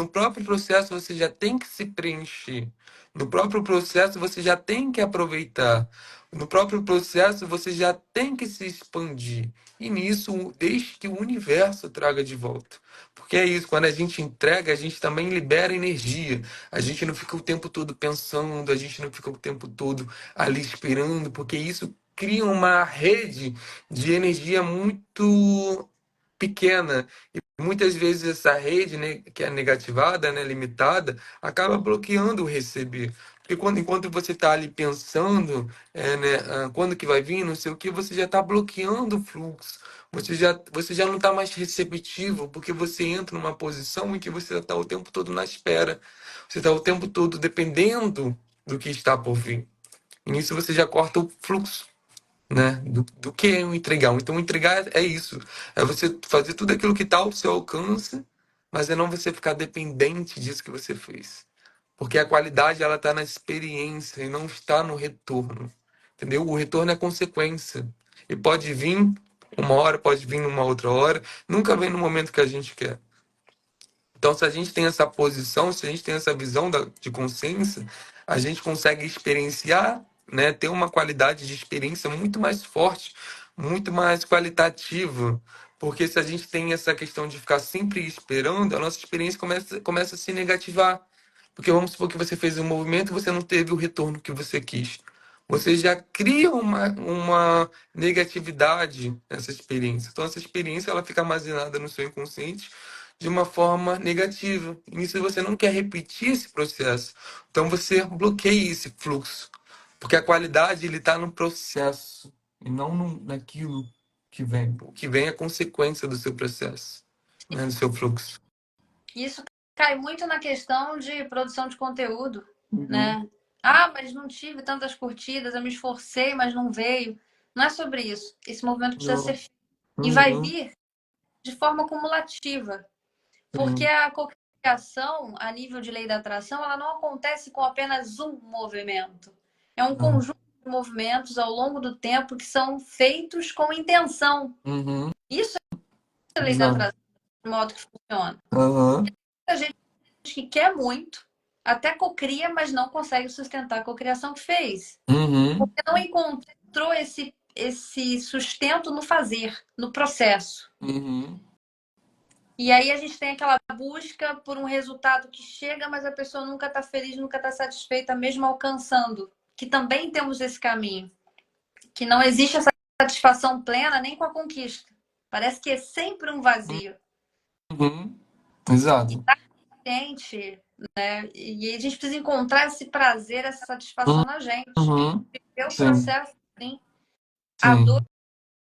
próprio processo você já tem que se preencher. No próprio processo você já tem que aproveitar. No próprio processo você já tem que se expandir. E nisso, deixe que o universo traga de volta. Porque é isso, quando a gente entrega, a gente também libera energia. A gente não fica o tempo todo pensando, a gente não fica o tempo todo ali esperando, porque isso cria uma rede de energia muito pequena. Muitas vezes essa rede, né, que é negativada, né, limitada, acaba bloqueando o receber. Porque enquanto você está ali pensando, né, quando que vai vir, não sei o que, você já está bloqueando o fluxo. Você já não está mais receptivo, porque você entra numa posição em que você está o tempo todo na espera. Você está o tempo todo dependendo do que está por vir. E nisso você já corta o fluxo, né? Do que é o entregar. Então, entregar é isso. É você fazer tudo aquilo que está ao seu alcance, mas é não você ficar dependente disso que você fez. Porque a qualidade, ela está na experiência e não está no retorno. Entendeu? O retorno é consequência. E pode vir uma hora, pode vir numa outra hora. Nunca vem no momento que a gente quer. Então, se a gente tem essa posição, se a gente tem essa visão de consciência, a gente consegue experienciar, né, ter uma qualidade de experiência muito mais forte, muito mais qualitativa. Porque se a gente tem essa questão de ficar sempre esperando, a nossa experiência começa a se negativar. Porque vamos supor que você fez um movimento e você não teve o retorno que você quis. Você já cria uma negatividade nessa experiência. Então, essa experiência ela fica armazenada no seu inconsciente de uma forma negativa. E nisso você não quer repetir esse processo. Então você bloqueia esse fluxo. Porque a qualidade ele está no processo e não naquilo que vem. O que vem é consequência do seu processo, né, do seu fluxo. Isso cai muito na questão de produção de conteúdo, Uhum. né? Ah, mas não tive tantas curtidas, eu me esforcei, mas não veio. Não é sobre isso. Esse movimento precisa ser Não. feito. E vai Uhum. vir de forma cumulativa. Porque Sim. a cocriação, a nível de lei da atração, ela não acontece com apenas um movimento. É um Não. conjunto de movimentos ao longo do tempo que são feitos com intenção. Uhum. Isso é a lei da Não. atração, de modo que funciona. Uhum. A gente que quer muito, até cocria, mas não consegue sustentar a cocriação que fez. Uhum. Não encontrou esse sustento no fazer, no processo. Uhum. E aí a gente tem aquela busca por um resultado que chega, mas a pessoa nunca está feliz, nunca está satisfeita, mesmo alcançando. Que também temos esse caminho. Que não existe essa satisfação plena nem com a conquista. Parece que é sempre um vazio. Uhum. Exato. Gente, né? E a gente precisa encontrar esse prazer, essa satisfação Uhum. na gente. Uhum. Viver o Sim, processo, sim. A dor sim.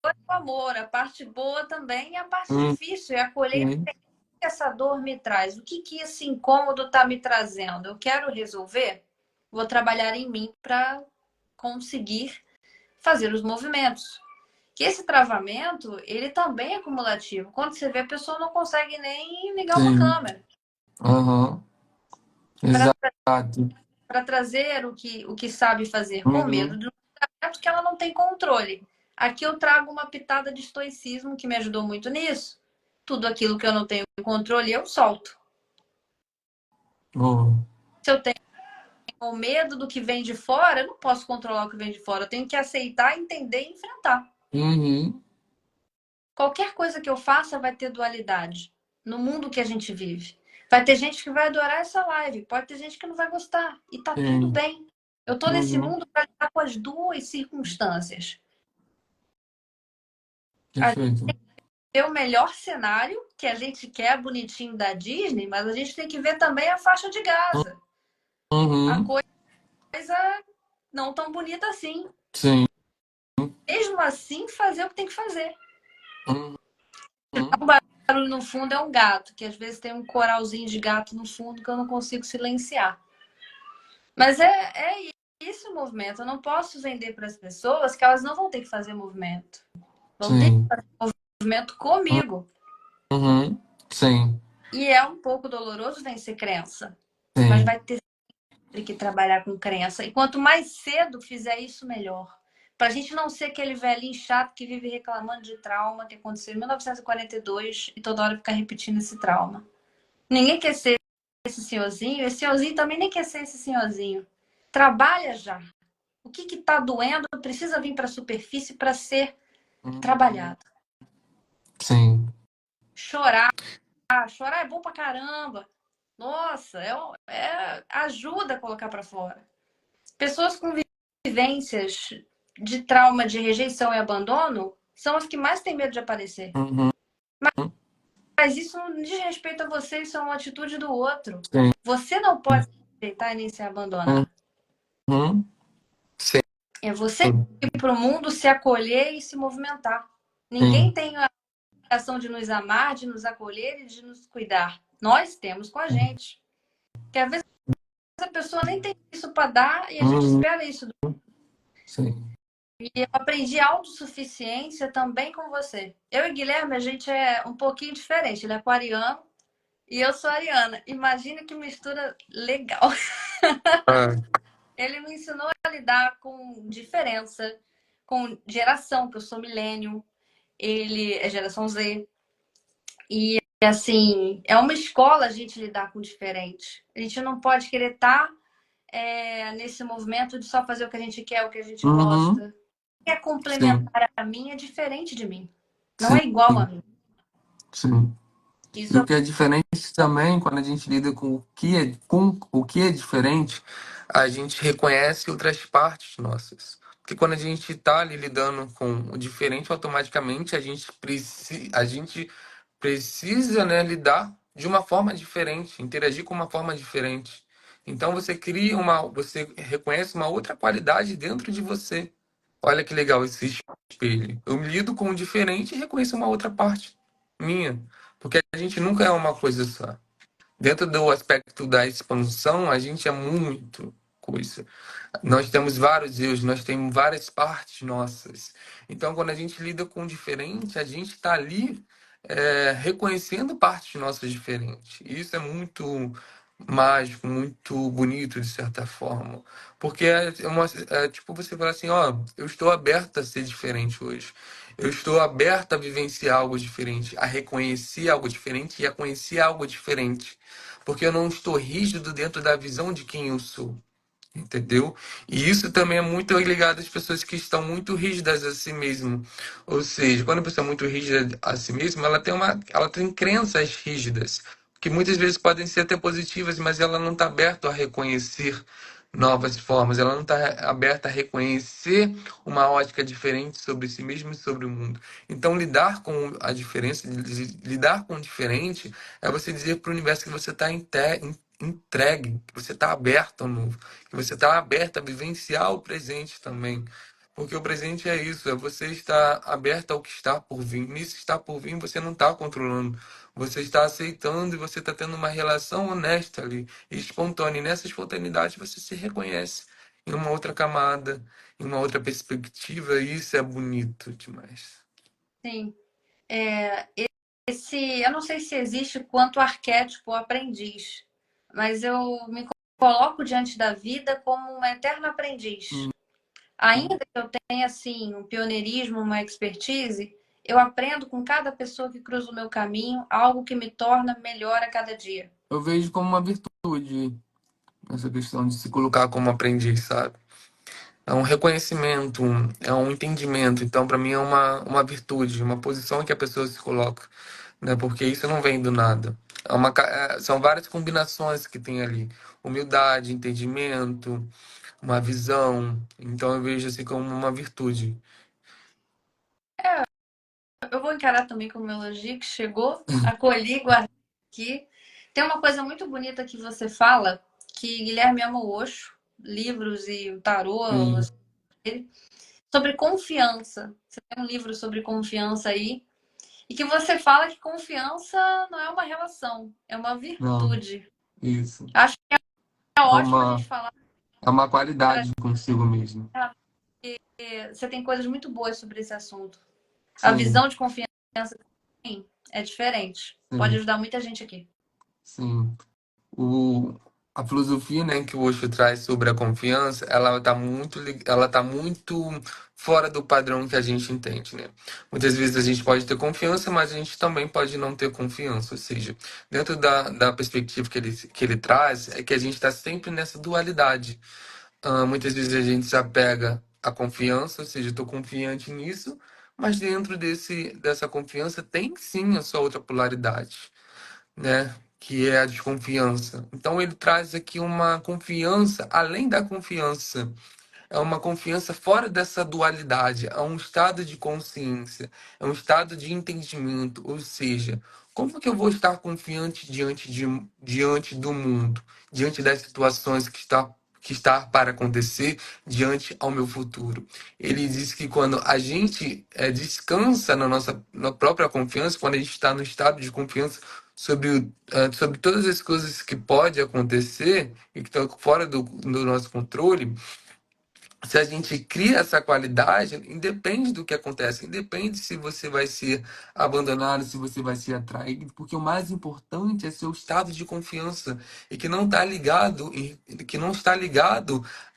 é o amor, a parte boa também e a parte Uhum. difícil é acolher o Sim. que essa dor me traz. O que que esse incômodo está me trazendo? Eu quero resolver? Vou trabalhar em mim para conseguir fazer os movimentos. Que esse travamento, ele também é cumulativo. Quando você vê, a pessoa não consegue nem ligar uma Sim. câmera. Aham. Exato. Para trazer o que sabe fazer com medo Uhum. de um julgamento que ela não tem controle. Aqui eu trago uma pitada de estoicismo que me ajudou muito nisso. Tudo aquilo que eu não tenho controle, eu solto. Boa. Se eu tenho medo do que vem de fora, eu não posso controlar o que vem de fora. Eu tenho que aceitar, entender e enfrentar. Uhum. Qualquer coisa que eu faça vai ter dualidade no mundo que a gente vive. Vai ter gente que vai adorar essa live, pode ter gente que não vai gostar. E tá tudo Sim. bem. Eu tô nesse Uhum. mundo para lidar com as duas circunstâncias. A gente Perfeito. vê o melhor cenário que a gente quer bonitinho da Disney, mas a gente tem que ver também a faixa de Gaza. A Uhum. coisa não tão bonita assim. Sim. Mesmo assim, fazer o que tem que fazer. Uhum. Um barulho no fundo é um gato, que às vezes tem um coralzinho de gato no fundo que eu não consigo silenciar. Mas é isso o movimento. Eu não posso vender para as pessoas que elas não vão ter que fazer movimento. Vão ter Sim. que fazer movimento comigo. Uhum. Sim. E é um pouco doloroso vencer crença. Mas Sim. vai ter que trabalhar com crença. E quanto mais cedo fizer isso, melhor. Para a gente não ser aquele velhinho chato que vive reclamando de trauma que aconteceu em 1942 e toda hora ficar repetindo esse trauma. Ninguém quer ser esse senhorzinho também nem quer ser esse senhorzinho. Trabalha já. O que está doendo precisa vir para a superfície para ser Uhum. trabalhado. Sim. Chorar. Chorar é bom pra caramba. Nossa, ajuda a colocar para fora. Pessoas com vivências de trauma de rejeição e abandono são as que mais têm medo de aparecer. Uhum. Mas isso não diz respeito a você, isso é uma atitude do outro. Sim. Você não pode se rejeitar e nem se abandonar. Uhum. Sim. É você ir para o mundo se acolher e se movimentar. Ninguém Sim. tem a obrigação de nos amar, de nos acolher e de nos cuidar. Nós temos com a gente. Porque às vezes a pessoa nem tem isso para dar e a gente Uhum. espera isso. Sim. E eu aprendi autossuficiência também com você. Eu e Guilherme, a gente é um pouquinho diferente. Ele é aquariano e eu sou ariana. Imagina que mistura legal. Ah, Ele me ensinou a lidar com diferença, com geração, que eu sou milênio, ele é geração Z. E assim, é uma escola a gente lidar com diferente. A gente não pode querer estar nesse movimento de só fazer o que a gente quer, o que a gente uhum. gosta. É Sim. complementar a mim é diferente de mim. Não Sim. é igual a mim. Sim. E o Isso que é diferente também, quando a gente lida com o que é diferente, a gente reconhece outras partes nossas. Porque quando a gente está ali lidando com o diferente, automaticamente a gente precisa, né, lidar de uma forma diferente, interagir com uma forma diferente. Então você reconhece uma outra qualidade dentro de você. Olha que legal esse espelho. Eu lido com o diferente e reconheço uma outra parte minha. Porque a gente nunca é uma coisa só. Dentro do aspecto da expansão, a gente é muito coisa. Nós temos vários eus, nós temos várias partes nossas. Então, quando a gente lida com o diferente, a gente está ali reconhecendo partes nossas diferentes. E isso é muito mágico, muito bonito, de certa forma. Porque é tipo você falar assim, ó, eu estou aberto a ser diferente hoje. Eu estou aberto a vivenciar algo diferente, a reconhecer algo diferente e a conhecer algo diferente. Porque eu não estou rígido dentro da visão de quem eu sou. Entendeu? E isso também é muito ligado às pessoas que estão muito rígidas a si mesmo. Ou seja, quando a pessoa é muito rígida a si mesma, ela tem crenças rígidas, que muitas vezes podem ser até positivas, mas ela não está aberta a reconhecer novas formas, ela não está aberta a reconhecer uma ótica diferente sobre si mesma e sobre o mundo. Então, lidar com a diferença, lidar com o diferente, é você dizer para o universo que você está entregue, que você está aberto ao novo, que você está aberto a vivenciar o presente também. Porque o presente é isso, é você estar aberto ao que está por vir. Nisso está por vir, você não está controlando. Você está aceitando e você está tendo uma relação honesta ali, e espontânea. E nessa espontaneidade você se reconhece em uma outra camada, em uma outra perspectiva, e isso é bonito demais. Sim. Eu não sei se existe quanto arquétipo aprendiz, mas eu me coloco diante da vida como uma eterna aprendiz. Hum, Ainda que eu tenha, assim, um pioneirismo, uma expertise, eu aprendo com cada pessoa que cruza o meu caminho algo que me torna melhor a cada dia. Eu vejo como uma virtude essa questão de se colocar como aprendiz, sabe? É um reconhecimento, é um entendimento. Então, para mim, é uma virtude, uma posição que a pessoa se coloca, né? Porque isso não vem do nada. São várias combinações que tem ali. Humildade, entendimento, uma visão. Então, eu vejo assim como uma virtude. Eu vou encarar também como um elogio que chegou, acolhi, guardei aqui. Tem uma coisa muito bonita que você fala, que Guilherme ama o Osho, livros e o tarô, Sim, sobre confiança. Você tem um livro sobre confiança aí, e que você fala que confiança não é uma relação, é uma não, virtude. isso. Acho que é É ótimo a gente uma, falar é uma para qualidade consigo mesmo. você tem coisas muito boas sobre esse assunto. A Sim, visão de confiança é diferente. Pode sim, ajudar muita gente aqui. sim. O, a filosofia, né, que o Osho traz sobre a confiança, ela tá muito fora do padrão que a gente entende, né? Muitas vezes a gente pode ter confiança, mas a gente também pode não ter confiança. Ou seja, dentro da perspectiva que ele traz, é que a gente está sempre nessa dualidade. Muitas vezes a gente se apega à confiança, ou seja, estou confiante nisso, mas dentro dessa confiança tem sim a sua outra polaridade, né? Que é a desconfiança. Então ele traz aqui uma confiança além da confiança. É uma confiança fora dessa dualidade, é um estado de consciência, é um estado de entendimento, ou seja, como que eu vou estar confiante diante do mundo, diante das situações que está para acontecer, diante ao meu futuro? Ele diz que quando a gente descansa na própria confiança, quando a gente está no estado de confiança sobre todas as coisas que podem acontecer e que estão fora do nosso controle, se a gente cria essa qualidade, independe do que acontece, independe se você vai ser abandonado, se você vai ser atraído, porque o mais importante é seu estado de confiança e que não está ligado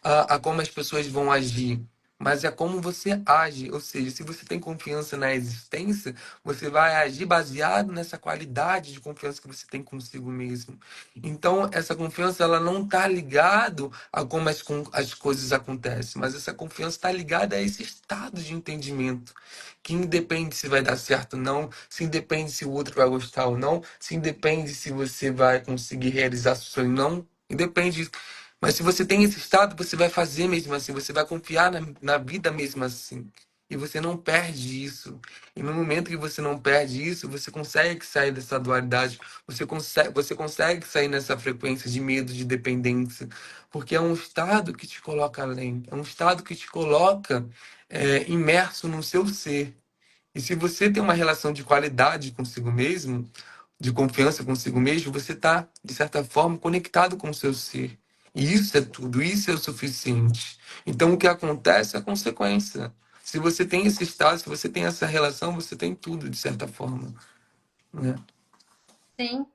a como as pessoas vão agir, mas é como você age. Ou seja, se você tem confiança na existência, você vai agir baseado nessa qualidade de confiança que você tem consigo mesmo. Então, essa confiança ela não está ligado a como as coisas acontecem, mas essa confiança está ligada a esse estado de entendimento, que independe se vai dar certo ou não, se independe se o outro vai gostar ou não, se independe se você vai conseguir realizar seu sonho ou não, independe. Mas se você tem esse estado, você vai fazer mesmo assim, você vai confiar na vida mesmo assim. E você não perde isso. E no momento que você não perde isso, você consegue sair dessa dualidade, você consegue sair nessa frequência de medo, de dependência, porque é um estado que te coloca além, é um estado que te coloca imerso no seu ser. E se você tem uma relação de qualidade consigo mesmo, de confiança consigo mesmo, você está, de certa forma, conectado com o seu ser. E isso é tudo, isso é o suficiente. Então, o que acontece é a consequência. Se você tem esse estado, se você tem essa relação, você tem tudo, de certa forma, né? Sim,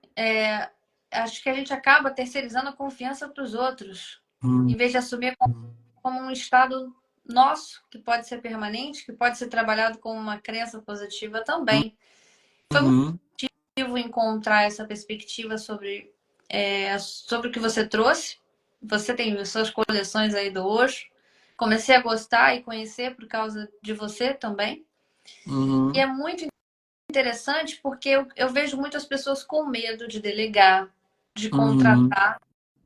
acho que a gente acaba terceirizando a confiança para os outros, Hum, em vez de assumir como um estado nosso, que pode ser permanente, que pode ser trabalhado como uma crença positiva também. Foi muito uhum, positivo encontrar essa perspectiva sobre o que você trouxe. Você tem suas coleções aí do Osho. Comecei a gostar e conhecer por causa de você também. E é uhum, muito interessante porque eu vejo muitas pessoas com medo de delegar, de uhum, contratar.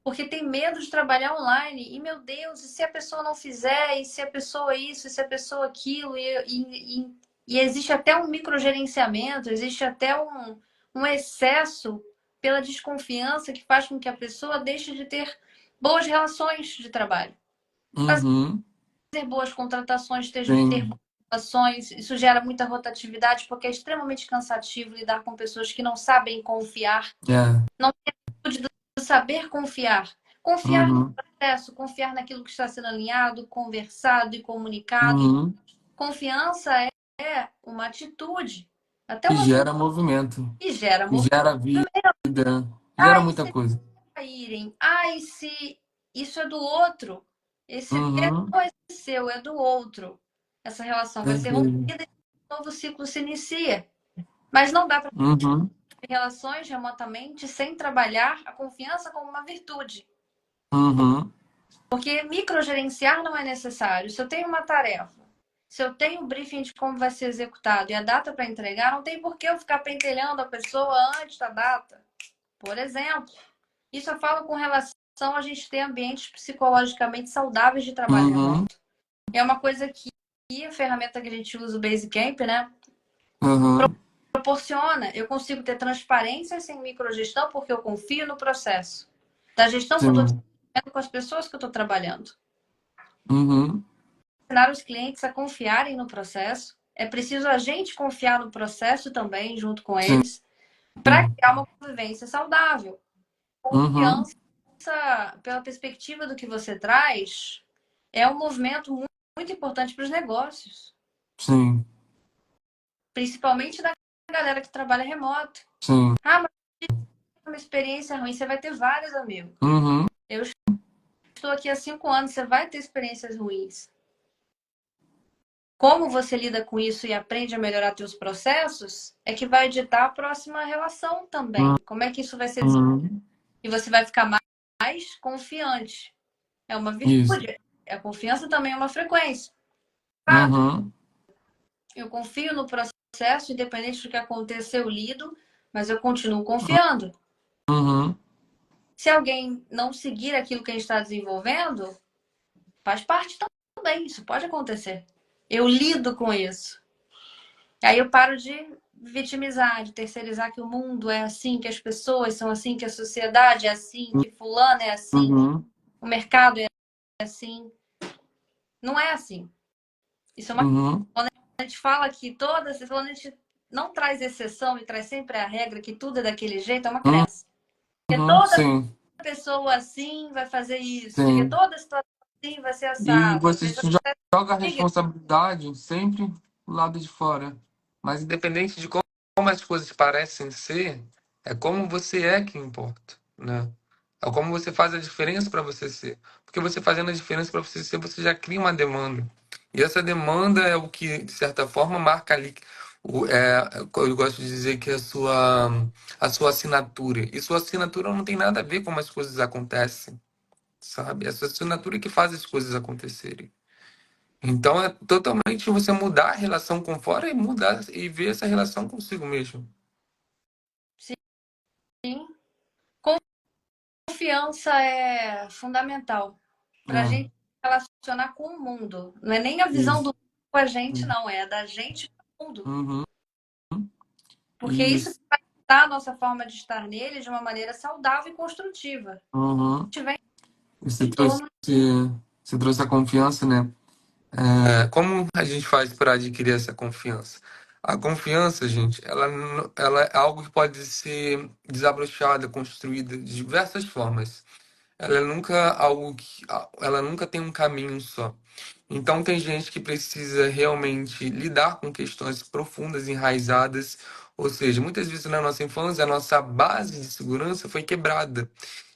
porque tem medo de trabalhar online. E, meu Deus, e se a pessoa não fizer? E se a pessoa isso? E se a pessoa aquilo? E existe até um microgerenciamento, existe até um excesso pela desconfiança que faz com que a pessoa deixe de ter boas relações de trabalho. Uhum. Fazer boas contratações, ter Sim. boas relações, isso gera muita rotatividade, porque é extremamente cansativo lidar com pessoas que não sabem confiar, É. não têm a atitude de saber confiar. Confiar no Uhum. processo, confiar naquilo que está sendo alinhado, conversado e comunicado. Uhum. Confiança é uma atitude, até Que uma atitude gera movimento, que gera que movimento. gera vida, gera Ai, muita se coisa. caírem, ai, se isso é do outro, esse pé Uhum. não é seu, é do outro. Essa relação vai ser Perfeito. rompida e um novo ciclo se inicia. Mas não dá para Uhum. ter relações remotamente sem trabalhar a confiança como uma virtude. Uhum. Porque microgerenciar não é necessário. Se eu tenho uma tarefa, se eu tenho o briefing de como vai ser executado e a data para entregar, não tem por que eu ficar pentelhando a pessoa antes da data. Por exemplo, isso eu falo com relação a gente ter ambientes psicologicamente saudáveis de trabalho Uhum. remoto. É uma coisa que a ferramenta que a gente usa, o Basecamp, né, Uhum. proporciona. Eu consigo ter transparência sem microgestão porque eu confio no processo da gestão que eu estou Sim. desenvolvendo com as pessoas que eu estou trabalhando. Uhum. Ensinar os clientes a confiarem no processo. É preciso a gente confiar no processo também, junto com Sim. eles, para criar uma convivência saudável. Uhum. Confiança, pela perspectiva do que você traz, é um movimento muito, muito importante para os negócios, Sim. principalmente da galera que trabalha remoto. Sim. Ah, mas uma experiência ruim, você vai ter vários amigos. Uhum. Eu estou aqui há 5 anos, você vai ter experiências ruins. Como você lida com isso e aprende a melhorar seus processos é que vai ditar a próxima relação também. Como é que isso vai ser desenvolvido? Uhum. E você vai ficar mais confiante. É uma Isso. virtude. A confiança também é uma frequência. Uhum. Eu confio no processo, independente do que aconteça, eu lido, mas eu continuo confiando. Uhum. Se alguém não seguir aquilo que a gente está desenvolvendo, faz parte também, isso pode acontecer. Eu lido com isso. Aí eu paro de vitimizar, de terceirizar que o mundo é assim, que as pessoas são assim, que a sociedade é assim, que fulano é assim, Uhum. o mercado é assim. Não é assim. Isso é uma. Uhum. Quando a gente fala que todas, quando a gente não traz exceção e traz sempre a regra que tudo é daquele jeito, é uma crença. Porque Uhum. toda Sim. pessoa assim vai fazer isso, porque Sim. toda situação assim vai ser E assado. Às você vezes joga a amiga, responsabilidade sempre do lado de fora. Mas independente de como as coisas parecem ser, é como você é que importa, né? É como você faz a diferença para você ser. Porque você fazendo a diferença para você ser, você já cria uma demanda. E essa demanda é o que, de certa forma, marca ali. Eu gosto de dizer que é a sua assinatura. E sua assinatura não tem nada a ver com como as coisas acontecem, sabe? Essa assinatura que faz as coisas acontecerem. Então é totalmente você mudar a relação com fora e mudar e ver essa relação consigo mesmo. sim, confiança é fundamental para a É, gente se relacionar com o mundo. Não é nem a visão do isso. mundo com a gente, não, é a da gente com o mundo. Uhum, Porque isso isso. vai dar a nossa forma de estar nele de uma maneira saudável e construtiva. Uhum. A gente vem Você em trouxe, torno. você trouxe a confiança, né? Como a gente faz para adquirir essa confiança? A confiança, gente, ela é algo que pode ser desabrochada, construída de diversas formas. Ela é nunca algo que, ela nunca tem um caminho só. Então tem gente que precisa realmente lidar com questões profundas, enraizadas, ou seja, muitas vezes na nossa infância a nossa base de segurança foi quebrada.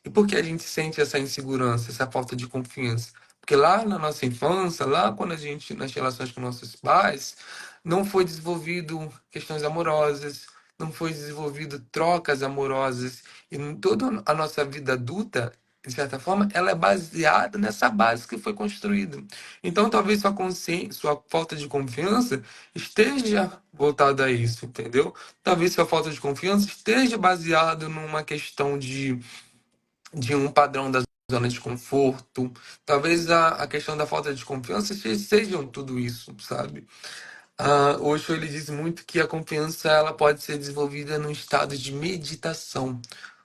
E por que a gente sente essa insegurança, essa falta de confiança? Porque lá na nossa infância, lá quando a gente, nas relações com nossos pais, não foi desenvolvido questões amorosas, não foi desenvolvido trocas amorosas. E em toda a nossa vida adulta, de certa forma, ela é baseada nessa base que foi construída. Então, talvez sua consciência, sua falta de confiança esteja voltada a isso, entendeu? Talvez sua falta de confiança esteja baseada numa questão de um padrão da zona de conforto. Talvez a questão da falta de confiança sejam tudo isso, sabe? O Osho ele diz muito que a confiança ela pode ser desenvolvida num estado de meditação.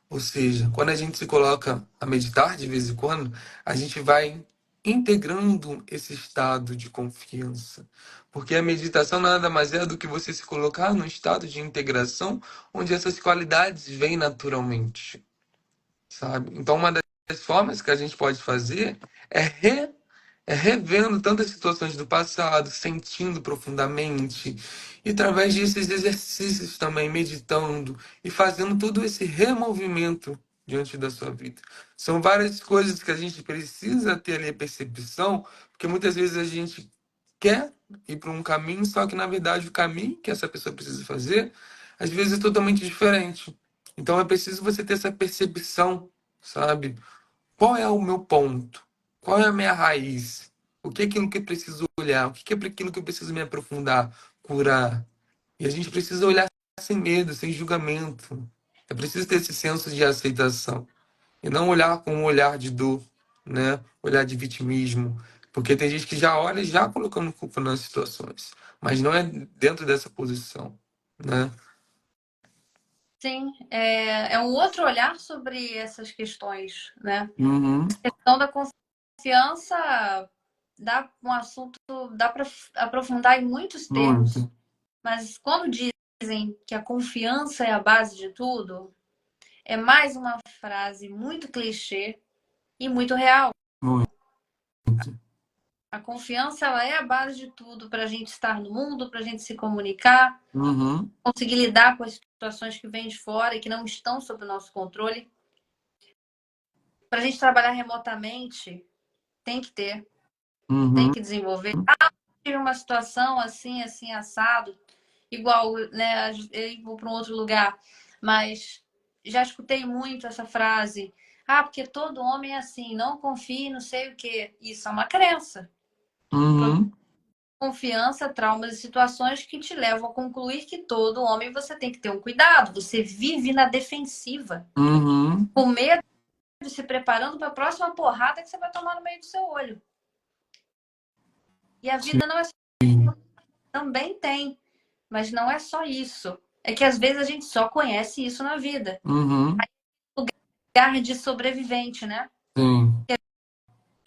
Ou seja, quando a gente se coloca a meditar de vez em quando, a gente vai integrando esse estado de confiança. Porque a meditação nada mais é do que você se colocar num estado de integração onde essas qualidades vêm naturalmente, sabe? Então, uma das formas que a gente pode fazer é, revendo tantas situações do passado, sentindo profundamente, e através desses exercícios também, meditando e fazendo todo esse removimento diante da sua vida. São várias coisas que a gente precisa ter ali a percepção, porque muitas vezes a gente quer ir para um caminho, só que na verdade o caminho que essa pessoa precisa fazer, às vezes é totalmente diferente. Então é preciso você ter essa percepção, sabe? Qual é o meu ponto? Qual é a minha raiz? O que é aquilo que eu preciso olhar? O que é aquilo que eu preciso me aprofundar, curar? E a gente precisa olhar sem medo, sem julgamento. É preciso ter esse senso de aceitação. E não olhar com um olhar de dor, né? Olhar de vitimismo. Porque tem gente que já olha já colocando culpa nas situações. Mas não é dentro dessa posição, né? Sim, é um outro olhar sobre essas questões, né? Uhum. A questão da confiança dá um assunto, dá para aprofundar em muitos termos, Muito, mas quando dizem que a confiança é a base de tudo, é mais uma frase muito clichê e muito real. muito. A confiança ela é a base de tudo para a gente estar no mundo, para a gente se comunicar, Uhum. conseguir lidar com as situações que vêm de fora e que não estão sob o nosso controle. Para a gente trabalhar remotamente, tem que ter, tem Uhum. que desenvolver. Tive uma situação assim, assim, assado, igual, né? Eu vou para um outro lugar, mas já escutei muito essa frase. Ah, porque todo homem é assim, não confie, não sei o quê. Isso é uma crença. Uhum. Confiança, traumas e situações que te levam a concluir que todo homem você tem que ter um cuidado. Você vive na defensiva, Uhum. com medo, se preparando para a próxima porrada que você vai tomar no meio do seu olho. E a vida não é só, também tem, mas não é só isso. É que às vezes a gente só conhece isso na vida. Uhum. Lugar de sobrevivente, né? Sim.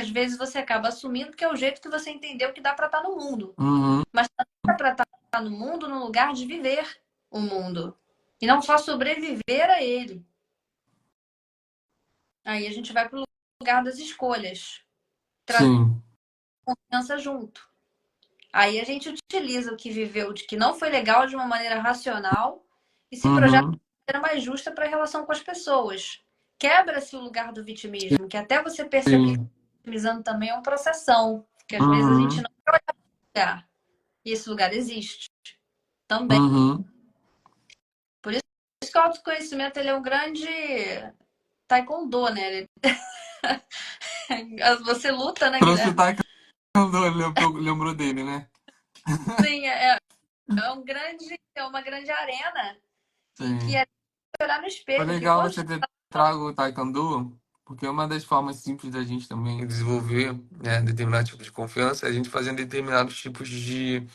Às vezes você acaba assumindo que é o jeito que você entendeu que dá para estar no mundo. Uhum. Mas dá para estar no mundo no lugar de viver o mundo. E não só sobreviver a ele. Aí a gente vai para o lugar das escolhas. Trazer Sim. confiança junto. Aí a gente utiliza o que viveu de que não foi legal de uma maneira racional e se projeta Uhum. de maneira mais justa para a relação com as pessoas. Quebra-se o lugar do vitimismo, que até você perceber que Sim. vitimizando também é uma processão. Porque às vezes a gente Uhum. não quer olhar para lugar. E esse lugar existe também. Uhum. Por isso que o autoconhecimento ele é um grande taekwondo, né? Você luta, né, Trouxe o Guilherme? taekwondo, lembrou dele, né? Sim, é uma grande arena em que Sim. é olhar no Foi espelho, que legal quando você ter trago o taekwondo, porque é uma das formas simples da gente também desenvolver, né, determinado tipo de confiança, é a gente fazendo determinados tipos de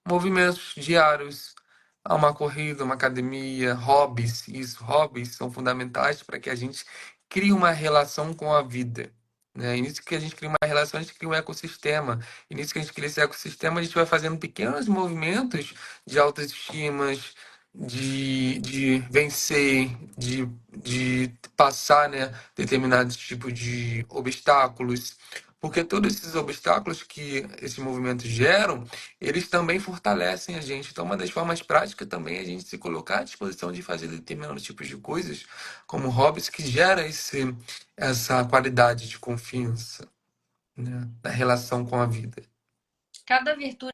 movimentos diários, uma corrida, uma academia, hobbies. Isso, hobbies são fundamentais para que a gente crie uma relação com a vida. Né? E nisso que a gente cria uma relação, a gente cria um ecossistema. E nisso que a gente cria esse ecossistema, a gente vai fazendo pequenos movimentos de autoestima, de vencer, de passar, né, determinados tipos de obstáculos. Porque todos esses obstáculos que esses movimentos geram, eles também fortalecem a gente. Então, uma das formas práticas também é a gente se colocar à disposição de fazer determinados tipos de coisas, como hobbies, que gera essa qualidade de confiança, né, na relação com a vida. cada virtude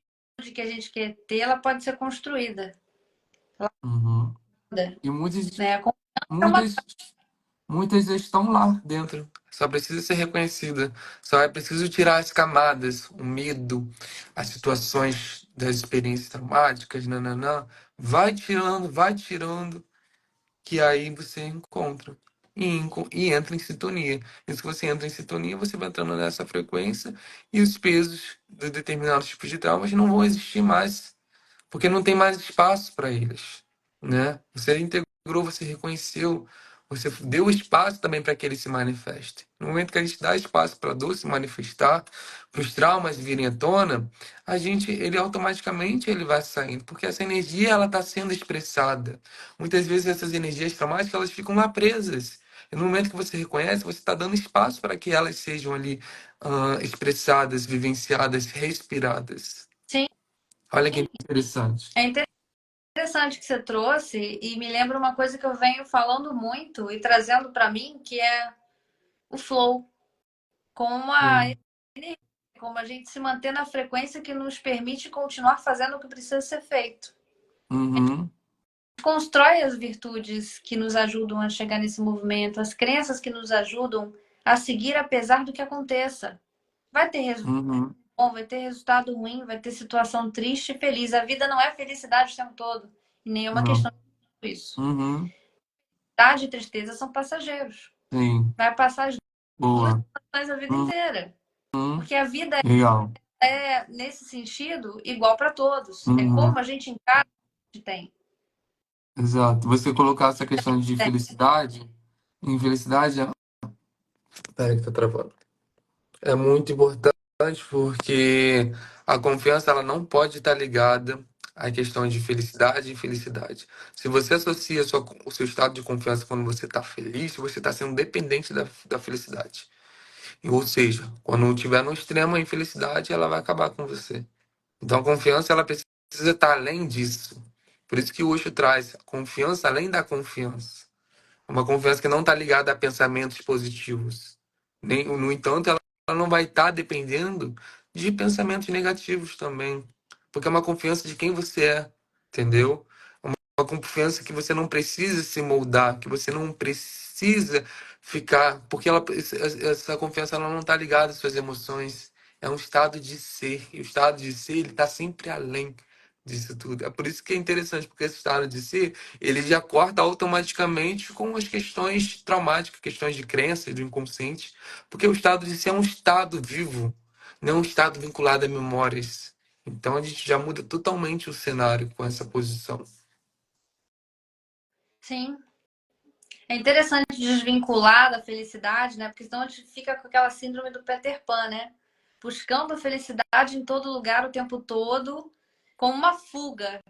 que a gente quer ter, ela pode ser construída, Uhum. E né? A confiança é uma muitas, muitas estão lá dentro. Só precisa ser reconhecida. Só é preciso tirar as camadas, o medo, as situações das experiências traumáticas, nananã. Vai tirando, que aí você encontra. e entra em sintonia. Isso que você entra em sintonia, você vai entrando nessa frequência e os pesos de determinados tipos de traumas não vão existir mais, porque não tem mais espaço para eles, né? Você integrou, você reconheceu, você deu espaço também para que ele se manifeste. No momento que a gente dá espaço para a dor se manifestar, para os traumas virem à tona, ele automaticamente ele vai saindo, porque essa energia ela está sendo expressada. Muitas vezes essas energias traumáticas elas ficam lá presas. E no momento que você reconhece, você está dando espaço para que elas sejam ali expressadas, vivenciadas, respiradas. Sim, Olha que interessante. é interessante que você trouxe e me lembra uma coisa que eu venho falando muito e trazendo para mim, que é o flow, como a Hum. energia, como a gente se manter na frequência que nos permite continuar fazendo o que precisa ser feito. Uhum, Constrói as virtudes que nos ajudam a chegar nesse movimento, as crenças que nos ajudam a seguir apesar do que aconteça. Vai ter resultado uhum, bom, vai ter resultado ruim, vai ter situação triste e feliz. A vida não é felicidade o tempo todo. E nenhuma questão não, disso. uhum, Felicidade e tristeza são passageiros. sim, Vai passar as duas boa, situações a vida uhum, inteira. Porque a vida legal, é, nesse sentido, igual para todos. É como uhum, a gente encara o que tem. exato. Você colocar essa questão de felicidade, infelicidade, peraí que tá travando. É muito importante porque a confiança ela não pode estar ligada à questão de felicidade e infelicidade. Se você associa o seu estado de confiança quando você está feliz, você está sendo dependente da felicidade. Ou seja, quando tiver no extremo a infelicidade, ela vai acabar com você. Então a confiança ela precisa estar além disso. Por isso que o Osho traz confiança além da confiança. Uma confiança que não está ligada a pensamentos positivos. No entanto, ela não vai estar dependendo de pensamentos negativos também. Porque é uma confiança de quem você é, entendeu? Uma confiança que você não precisa se moldar, que você não precisa ficar, porque essa confiança ela não está ligada às suas emoções, é um estado de ser, e o estado de ser ele está sempre além disso tudo. É por isso que é interessante, porque esse estado de ser ele já corta automaticamente com as questões traumáticas, questões de crença, do inconsciente, porque o estado de ser é um estado vivo, não é um estado vinculado a memórias. Então a gente já muda totalmente o cenário com essa posição. Sim. É interessante desvincular da felicidade, né? Porque senão a gente fica com aquela síndrome do Peter Pan, né? Buscando a felicidade em todo lugar o tempo todo, como uma fuga,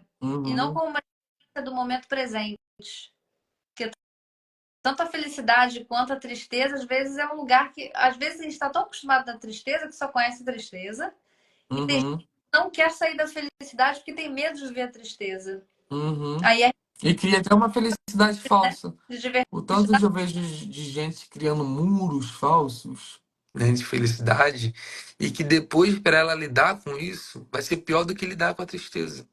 e não Uhum, como uma experiência do momento presente. Porque tanto a felicidade quanto a tristeza, às vezes é um lugar que, às vezes, a gente está tão acostumado na tristeza que só conhece a tristeza, e tem gente uhum, que não quer sair da felicidade porque tem medo de ver a tristeza. uhum. Aí é, E cria até uma felicidade né? falsa. De diversidade. O tanto que eu vejo de gente criando muros falsos, né, de felicidade, e que depois, para ela lidar com isso, vai ser pior do que lidar com a tristeza.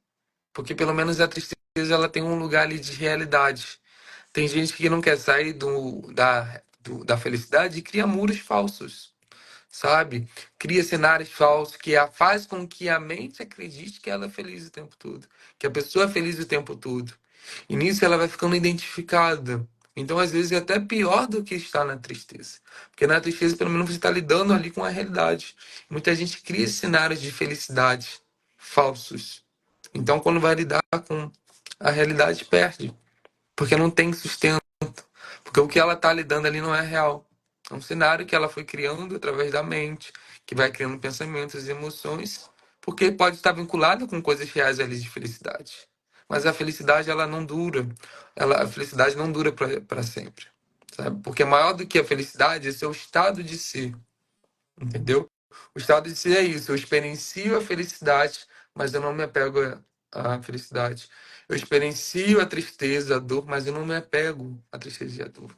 Porque pelo menos a tristeza ela tem um lugar ali de realidade. Tem gente que não quer sair da felicidade e cria muros falsos, sabe? Cria cenários falsos faz com que a mente acredite que ela é feliz o tempo todo, que a pessoa é feliz o tempo todo. E nisso ela vai ficando identificada. Então, às vezes, é até pior do que estar na tristeza. Porque na tristeza, pelo menos, você está lidando ali com a realidade. Muita gente cria cenários de felicidade falsos. Então, quando vai lidar com a realidade, perde. Porque não tem sustento. Porque o que ela está lidando ali não é real. É um cenário que ela foi criando através da mente, que vai criando pensamentos e emoções, porque pode estar vinculado com coisas reais ali de felicidade. Mas a felicidade, ela não dura. A felicidade não dura para sempre. Sabe? Porque maior do que a felicidade, esse é o estado de ser. Entendeu? O estado de ser é isso. Eu experiencio a felicidade, mas eu não me apego à felicidade. Eu experiencio a tristeza, a dor, mas eu não me apego à tristeza e à dor.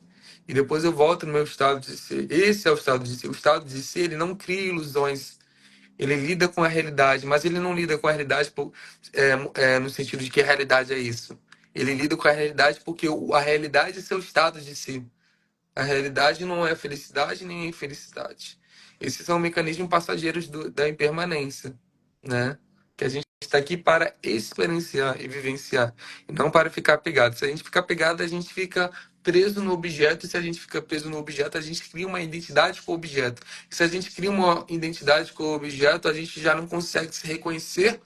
E depois eu volto no meu estado de ser. Esse é o estado de ser. O estado de ser, ele não cria ilusões. Ele lida com a realidade, mas ele não lida com a realidade no sentido de que a realidade é isso. Ele lida com a realidade porque a realidade é seu estado de ser. A realidade não é felicidade nem infelicidade. Esses são mecanismos passageiros da impermanência, né? Que a gente está aqui para experienciar e vivenciar, e não para ficar pegado. Se a gente ficar pegado, a gente fica preso no objeto, e se a gente fica preso no objeto, a gente cria uma identidade com o objeto. E se a gente cria uma identidade com o objeto, a gente já não consegue se reconhecer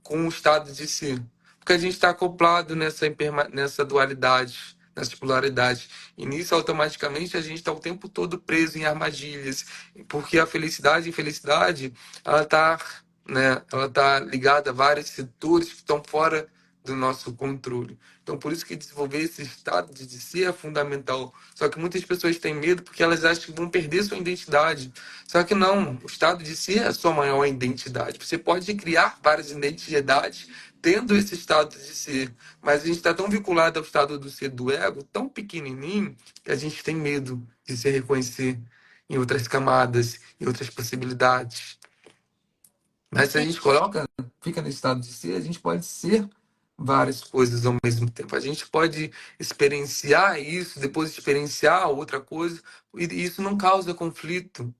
com o estado de si. Porque a gente está acoplado nessa dualidade, nessa polaridade. E nisso, automaticamente, a gente está o tempo todo preso em armadilhas. Porque a felicidade e infelicidade, ela está, né, ela tá ligada a vários setores que estão fora do nosso controle. Então, por isso que desenvolver esse estado de si é fundamental. Só que muitas pessoas têm medo porque elas acham que vão perder sua identidade. Só que não, o estado de si é a sua maior identidade. Você pode criar várias identidades tendo esse estado de ser, mas a gente está tão vinculado ao estado do ser do ego, tão pequenininho, que a gente tem medo de se reconhecer em outras camadas, em outras possibilidades. Mas se a Sim, gente coloca, fica nesse estado de ser, a gente pode ser várias coisas ao mesmo tempo. A gente pode experienciar isso, depois experienciar outra coisa, e isso não causa conflito,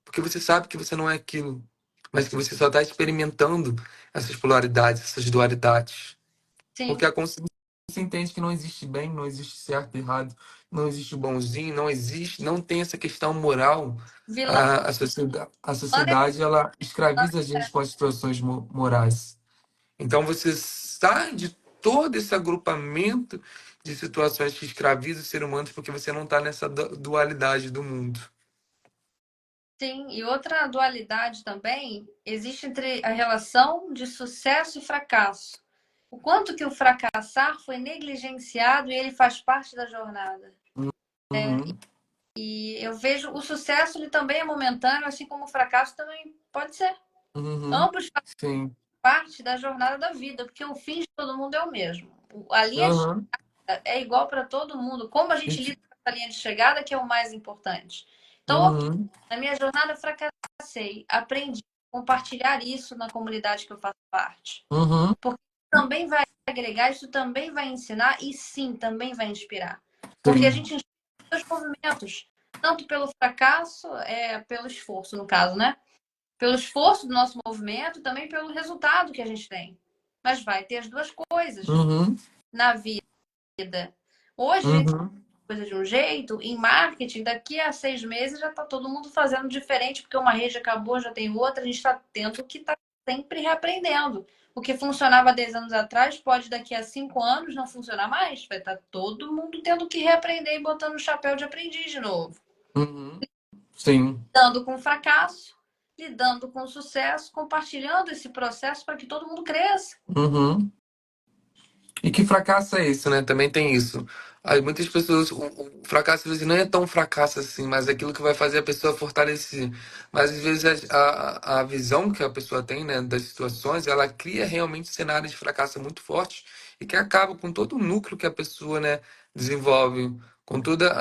porque você sabe que você não é aquilo, mas que você só está experimentando essas polaridades, essas dualidades. Porque sim. a consciência entende que não existe bem, não existe certo e errado, não existe o bonzinho, não existe, não tem essa questão moral. Vilão A sociedade, ela escraviza a gente com as situações morais. Então você sai de todo esse agrupamento de situações que escravizam os seres humanos porque você não está nessa dualidade do mundo. sim. E outra dualidade também existe entre a relação de sucesso e fracasso. O quanto que o fracassar foi negligenciado e ele faz parte da jornada. Uhum, E eu vejo o sucesso, ele também é momentâneo, assim como o fracasso também pode ser. uhum, Ambos fazem sim. parte da jornada da vida, porque o fim de todo mundo é o mesmo. A linha de Uhum, chegada é igual para todo mundo. Como a gente isso- lida com essa linha de chegada que é o mais importante. Então, ok, uhum, na minha jornada eu fracassei, aprendi a compartilhar isso na comunidade que eu faço parte. uhum, Porque também vai agregar, isso também vai ensinar e sim, também vai inspirar. Porque a sim. gente inspira os movimentos, tanto pelo fracasso, pelo esforço, no caso, né? Pelo esforço do nosso movimento, também pelo resultado que a gente tem. Mas vai ter as duas coisas Uhum, na vida. Hoje a gente faz uhum, coisa de um jeito, em marketing, daqui a 6 meses já está todo mundo fazendo diferente, porque uma rede acabou, já tem outra, a gente está tendo que estar sempre reaprendendo. O que funcionava 10 anos atrás pode daqui a 5 anos não funcionar mais. Vai estar todo mundo tendo que reaprender e botando o chapéu de aprendiz de novo. uhum, sim. Lidando com o fracasso, lidando com o sucesso, compartilhando esse processo para que todo mundo cresça. Uhum. E que fracasso é esse, né? Também tem isso. Aí muitas pessoas, o fracasso às vezes não é tão fracasso assim, mas é aquilo que vai fazer a pessoa fortalecer. Mas às vezes a visão que a pessoa tem, né, das situações, ela cria realmente cenários de fracasso muito fortes e que acaba com todo o núcleo que a pessoa, né, desenvolve, com toda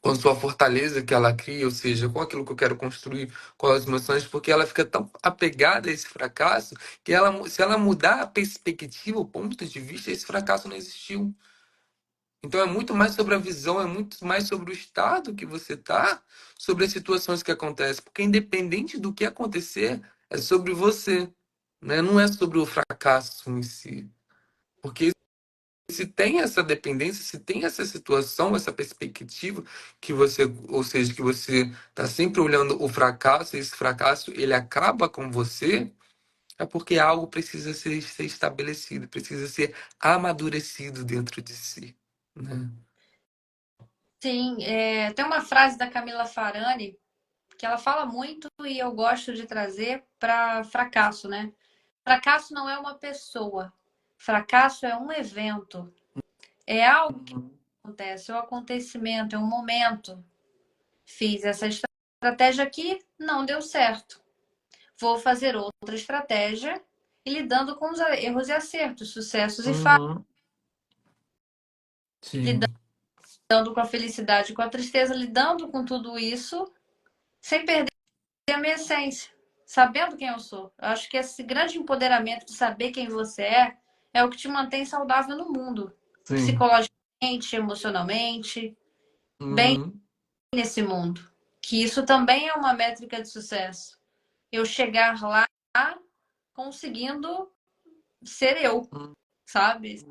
com sua fortaleza que ela cria, ou seja, com aquilo que eu quero construir, com as emoções, porque ela fica tão apegada a esse fracasso que se ela mudar a perspectiva, o ponto de vista, esse fracasso não existiu. Então é muito mais sobre a visão, é muito mais sobre o estado que você tá, sobre as situações que acontecem, porque independente do que acontecer, é sobre você, né? Não é sobre o fracasso em si. Porque se tem essa dependência, se tem essa situação, essa perspectiva que você, ou seja, que você está sempre olhando o fracasso, e esse fracasso ele acaba com você, é porque algo precisa ser estabelecido, precisa ser amadurecido dentro de si, né? Sim, tem uma frase da Camila Farani que ela fala muito e eu gosto de trazer para fracasso, né? Fracasso não é uma pessoa, fracasso é um evento, é algo que Uhum, acontece, é um acontecimento, é um momento. Fiz essa estratégia aqui, não deu certo. Vou fazer outra estratégia e lidando com os erros e acertos, sucessos e falhas, uhum, sim, lidando com a felicidade, com a tristeza, lidando com tudo isso sem perder a minha essência, sabendo quem eu sou. Eu acho que esse grande empoderamento de saber quem você é o que te mantém saudável no mundo, sim, psicologicamente, emocionalmente, bem uhum, nesse mundo. Que isso também é uma métrica de sucesso. Eu chegar lá conseguindo ser eu, sabe?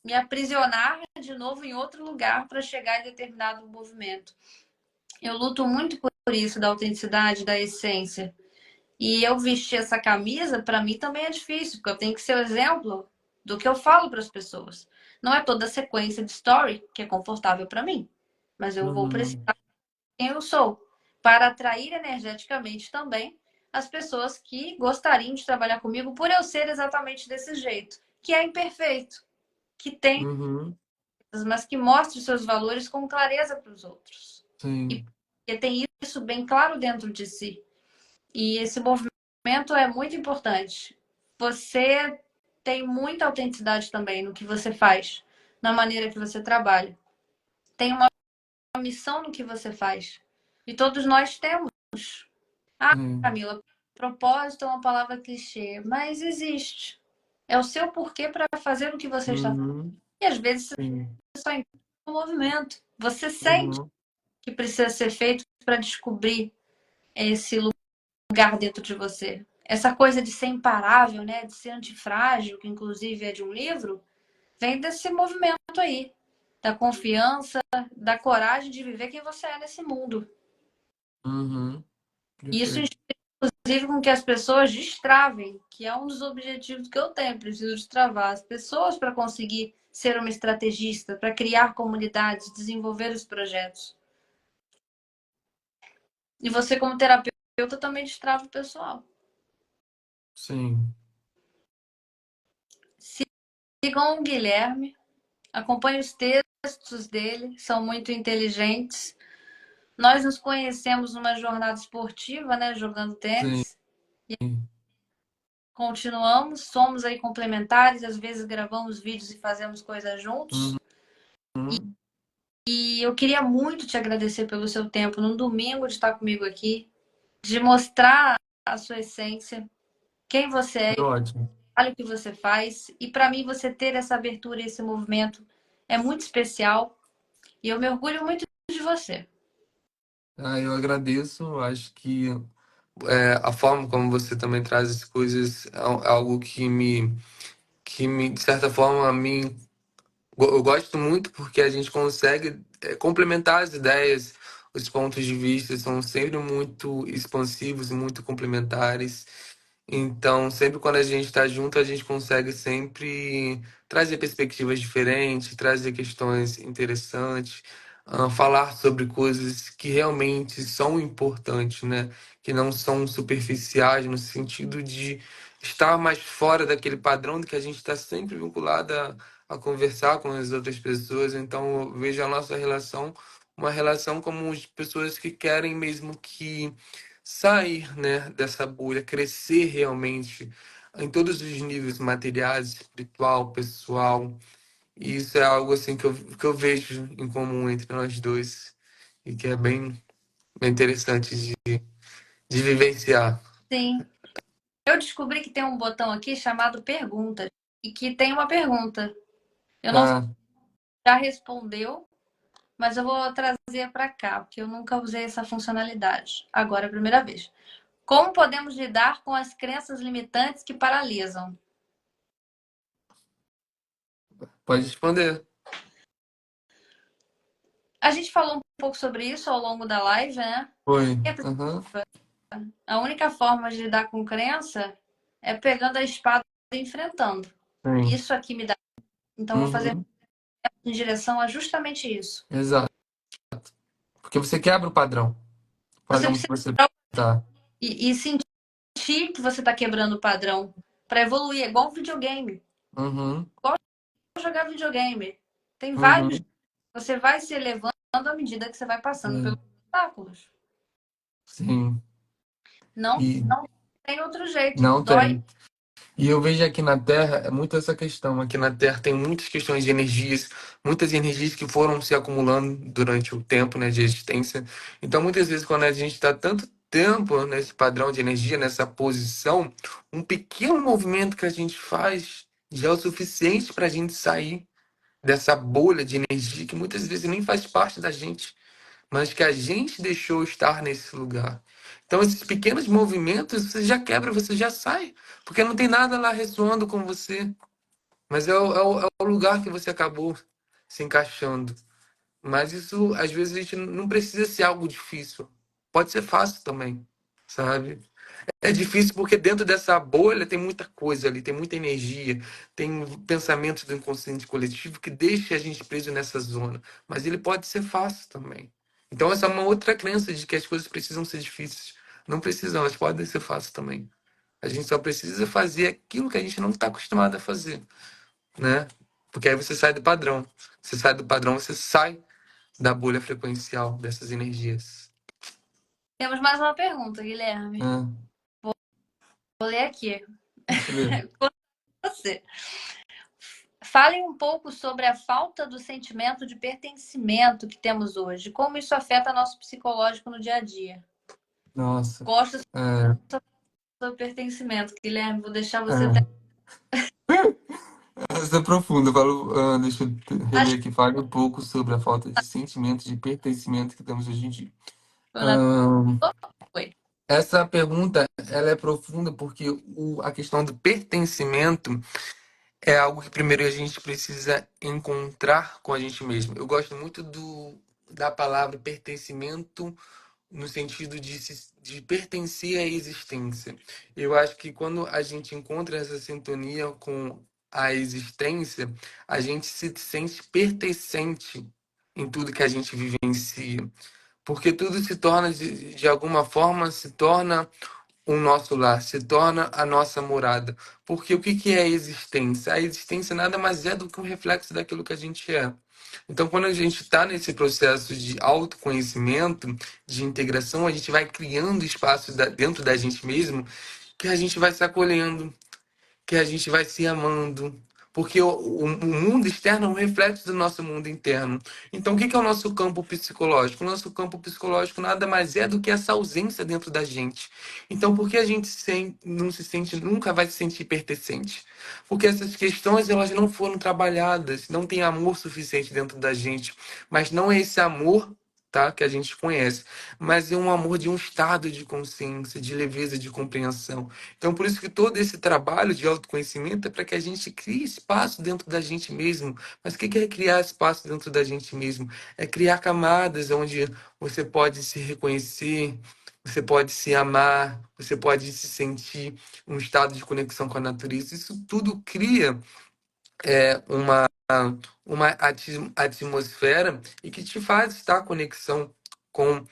Me aprisionar de novo em outro lugar para chegar em determinado movimento. Eu luto muito por isso, da autenticidade, da essência. E eu vestir essa camisa, para mim também é difícil, porque eu tenho que ser o exemplo do que eu falo para as pessoas. Não é toda a sequência de story que é confortável para mim, mas eu vou precisar Uhum. de quem eu sou para atrair energeticamente também as pessoas que gostariam de trabalhar comigo por eu ser exatamente desse jeito, que é imperfeito, que tem, Uhum. mas que mostra os seus valores com clareza para os outros. E Sim. que tem isso bem claro dentro de si. E esse movimento é muito importante. Você tem muita autenticidade também no que você faz, na maneira que você trabalha. Tem uma missão no que você faz. E todos nós temos. Ah, Sim. Camila, propósito é uma palavra clichê, mas existe. É o seu porquê para fazer o que você está fazendo. Uhum. E às vezes Sim. você só entende o movimento. Você sente Uhum. que precisa ser feito para descobrir esse lugar dentro de você. Essa coisa de ser imparável, né? De ser antifrágil, que inclusive é de um livro, vem desse movimento aí. Da confiança, da coragem de viver quem você é nesse mundo. Uhum. Isso Perfeito. inclusive com que as pessoas destravem, que é um dos objetivos que eu tenho. Preciso destravar as pessoas para conseguir ser uma estrategista, para criar comunidades, desenvolver os projetos. E você, como terapeuta, também destrava o pessoal. Sim. Sigam o Guilherme, acompanhem os textos dele, são muito inteligentes. Nós nos conhecemos numa jornada esportiva, né, jogando Sim. tênis. Continuamos, somos aí complementares, às vezes gravamos vídeos e fazemos coisas juntos. Uhum. E eu queria muito te agradecer pelo seu tempo num domingo de estar comigo aqui, de mostrar a sua essência, quem você Foi é, ótimo. olha o que você faz. E para mim, você ter essa abertura e esse movimento é muito especial. E eu me orgulho muito de você. Ah, eu agradeço. Acho que a forma como você também traz as coisas é algo que me, de certa forma, eu gosto muito porque a gente consegue complementar as ideias, os pontos de vista são sempre muito expansivos e muito complementares. Então, sempre quando a gente está junto, a gente consegue sempre trazer perspectivas diferentes, trazer questões interessantes, falar sobre coisas que realmente são importantes, né? Que não são superficiais, no sentido de estar mais fora daquele padrão de que a gente está sempre vinculado a conversar com as outras pessoas. Então, eu vejo a nossa relação uma relação como as pessoas que querem mesmo que sair, né, dessa bolha, crescer realmente em todos os níveis materiais, espiritual, pessoal. E isso é algo assim que eu vejo em comum entre nós dois e que é bem interessante de vivenciar. Sim. Eu descobri que tem um botão aqui chamado perguntas e que tem uma pergunta. Eu não sei Ah, se já respondeu, mas eu vou trazer para cá, porque eu nunca usei essa funcionalidade. Agora é a primeira vez. Como podemos lidar com as crenças limitantes que paralisam? pode responder. A gente falou um pouco sobre isso ao longo da live, né? Foi. Aham. A única forma de lidar com crença é pegando a espada e enfrentando. Sim. Isso aqui me dá. Então, vou fazer Uhum. em direção a justamente isso. Exato. Porque você quebra o padrão, o Você padrão que precisa você tá. e sentir que você está quebrando o padrão para evoluir. É igual um videogame. Uhum. Igual jogar videogame. Tem vários. Uhum. Você vai se elevando à medida que você vai passando pelos Sim. obstáculos. Sim. Não, E não tem outro jeito. não Dói. tem. E eu vejo aqui na Terra, é muito essa questão. Aqui na Terra tem muitas questões de energias, muitas energias que foram se acumulando durante o tempo, né, de existência. Então, muitas vezes, quando a gente está tanto tempo nesse padrão de energia, nessa posição, um pequeno movimento que a gente faz já é o suficiente para a gente sair dessa bolha de energia que muitas vezes nem faz parte da gente, mas que a gente deixou estar nesse lugar. Então, esses pequenos movimentos, você já quebra, você já sai, porque não tem nada lá ressoando com você. mas é o lugar que você acabou se encaixando. Mas isso, às vezes, a gente não precisa ser algo difícil. Pode ser fácil também, sabe? É difícil porque dentro dessa bolha tem muita coisa ali, tem muita energia, tem pensamentos do inconsciente coletivo que deixa a gente preso nessa zona. Mas ele pode ser fácil também. Então, essa é uma outra crença de que as coisas precisam ser difíceis. Não precisam, elas podem ser fáceis também. A gente só precisa fazer aquilo que a gente não está acostumado a fazer, né? Porque aí você sai do padrão. Você sai do padrão, você sai da bolha frequencial dessas energias. Temos mais uma pergunta, Guilherme. Ah, Vou ler aqui. deixa eu ver. Você. Fale um pouco sobre a falta do sentimento de pertencimento que temos hoje. Como isso afeta nosso psicológico no dia a dia. Nossa. Gosto É, do pertencimento, Guilherme. Vou deixar você até. é. Essa é profunda. Deixa eu Acho reler aqui. Fale um pouco sobre a falta de sentimento de pertencimento que temos hoje em dia. que na Ahn, foi. Essa pergunta ela é profunda porque a questão do pertencimento é algo que primeiro a gente precisa encontrar com a gente mesmo. Eu gosto muito da palavra pertencimento no sentido de pertencer à existência. Eu acho que quando a gente encontra essa sintonia com a existência, a gente se sente pertencente em tudo que a gente vivencia. Porque tudo se torna, de alguma forma, se torna o nosso lar, se torna a nossa morada. Porque o que que é a existência? A existência nada mais é do que um reflexo daquilo que a gente é. Então, quando a gente está nesse processo de autoconhecimento, de integração, a gente vai criando espaços dentro da gente mesmo que a gente vai se acolhendo, que a gente vai se amando. Porque o mundo externo é um reflexo do nosso mundo interno. Então, o que que é o nosso campo psicológico? O nosso campo psicológico nada mais é do que essa ausência dentro da gente. Então, por que a gente não se sente, nunca vai se sentir pertencente? Porque essas questões elas não foram trabalhadas, não tem amor suficiente dentro da gente. Mas não é esse amor, tá, que a gente conhece, mas é um amor de um estado de consciência, de leveza, de compreensão. Então, por isso que todo esse trabalho de autoconhecimento é para que a gente crie espaço dentro da gente mesmo. Mas o que que é criar espaço dentro da gente mesmo? É criar camadas onde você pode se reconhecer, você pode se amar, você pode se sentir um estado de conexão com a natureza. Isso tudo cria uma atmosfera e que te faz estar em conexão com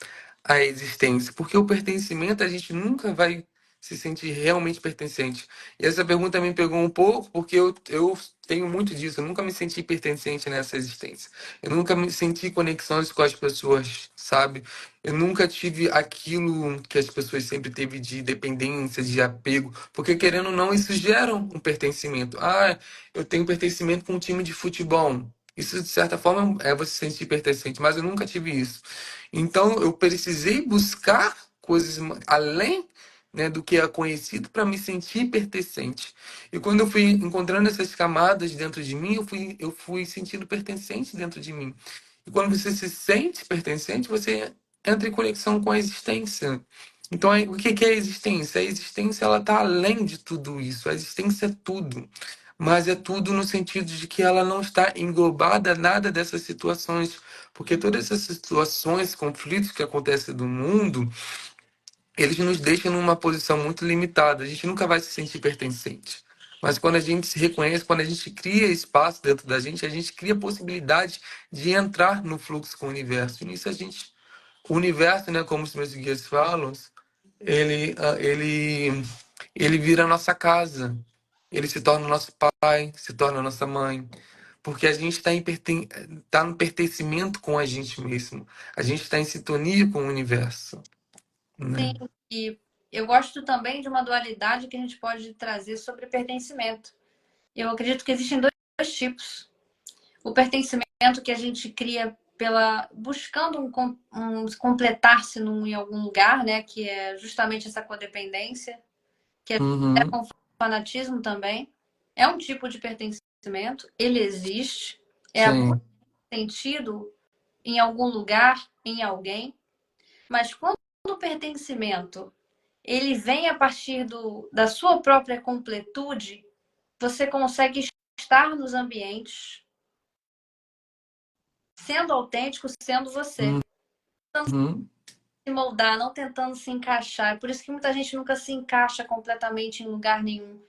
a existência. Porque o pertencimento, a gente nunca vai se sentir realmente pertencente. E essa pergunta me pegou um pouco, porque eu tenho muito disso. Eu nunca me senti pertencente nessa existência. Eu nunca me senti conexões com as pessoas, sabe? Eu nunca tive aquilo que as pessoas sempre teve de dependência, de apego. Porque, querendo ou não, isso gera um pertencimento. Ah, eu tenho pertencimento com um time de futebol. Isso, de certa forma, é você se sentir pertencente, mas eu nunca tive isso. Então, eu precisei buscar coisas além, né, do que é conhecido para me sentir pertencente. E quando eu fui encontrando essas camadas dentro de mim, eu fui sentindo pertencente dentro de mim. E quando você se sente pertencente, você entra em conexão com a existência. Então, o que que é a existência? A existência ela está além de tudo isso. A existência é tudo. Mas é tudo no sentido de que ela não está englobada a nada dessas situações. Porque todas essas situações, conflitos que acontecem no mundo, eles nos deixam numa posição muito limitada. A gente nunca vai se sentir pertencente. Mas quando a gente se reconhece, quando a gente cria espaço dentro da gente, a gente cria possibilidade de entrar no fluxo com o universo. E nisso a gente. O universo, né, como os meus guias falam, ele vira a nossa casa. Ele se torna o nosso pai, se torna a nossa mãe. Porque a gente está tá no pertencimento com a gente mesmo. A gente está em sintonia com o universo, Sim, né? e eu gosto também de uma dualidade que a gente pode trazer sobre pertencimento. Eu acredito que existem dois tipos. O pertencimento que a gente cria pela buscando um completar-se em algum lugar, né? Que é justamente essa codependência, que é Uhum, com fanatismo também. É um tipo de pertencimento, ele existe, é a busca sim. de sentido em algum lugar, em alguém, mas quando o pertencimento ele vem a partir da sua própria completude, você consegue estar nos ambientes sendo autêntico, sendo você. Uhum. Se moldar, não tentando se encaixar. É por isso que muita gente nunca se encaixa completamente em lugar nenhum.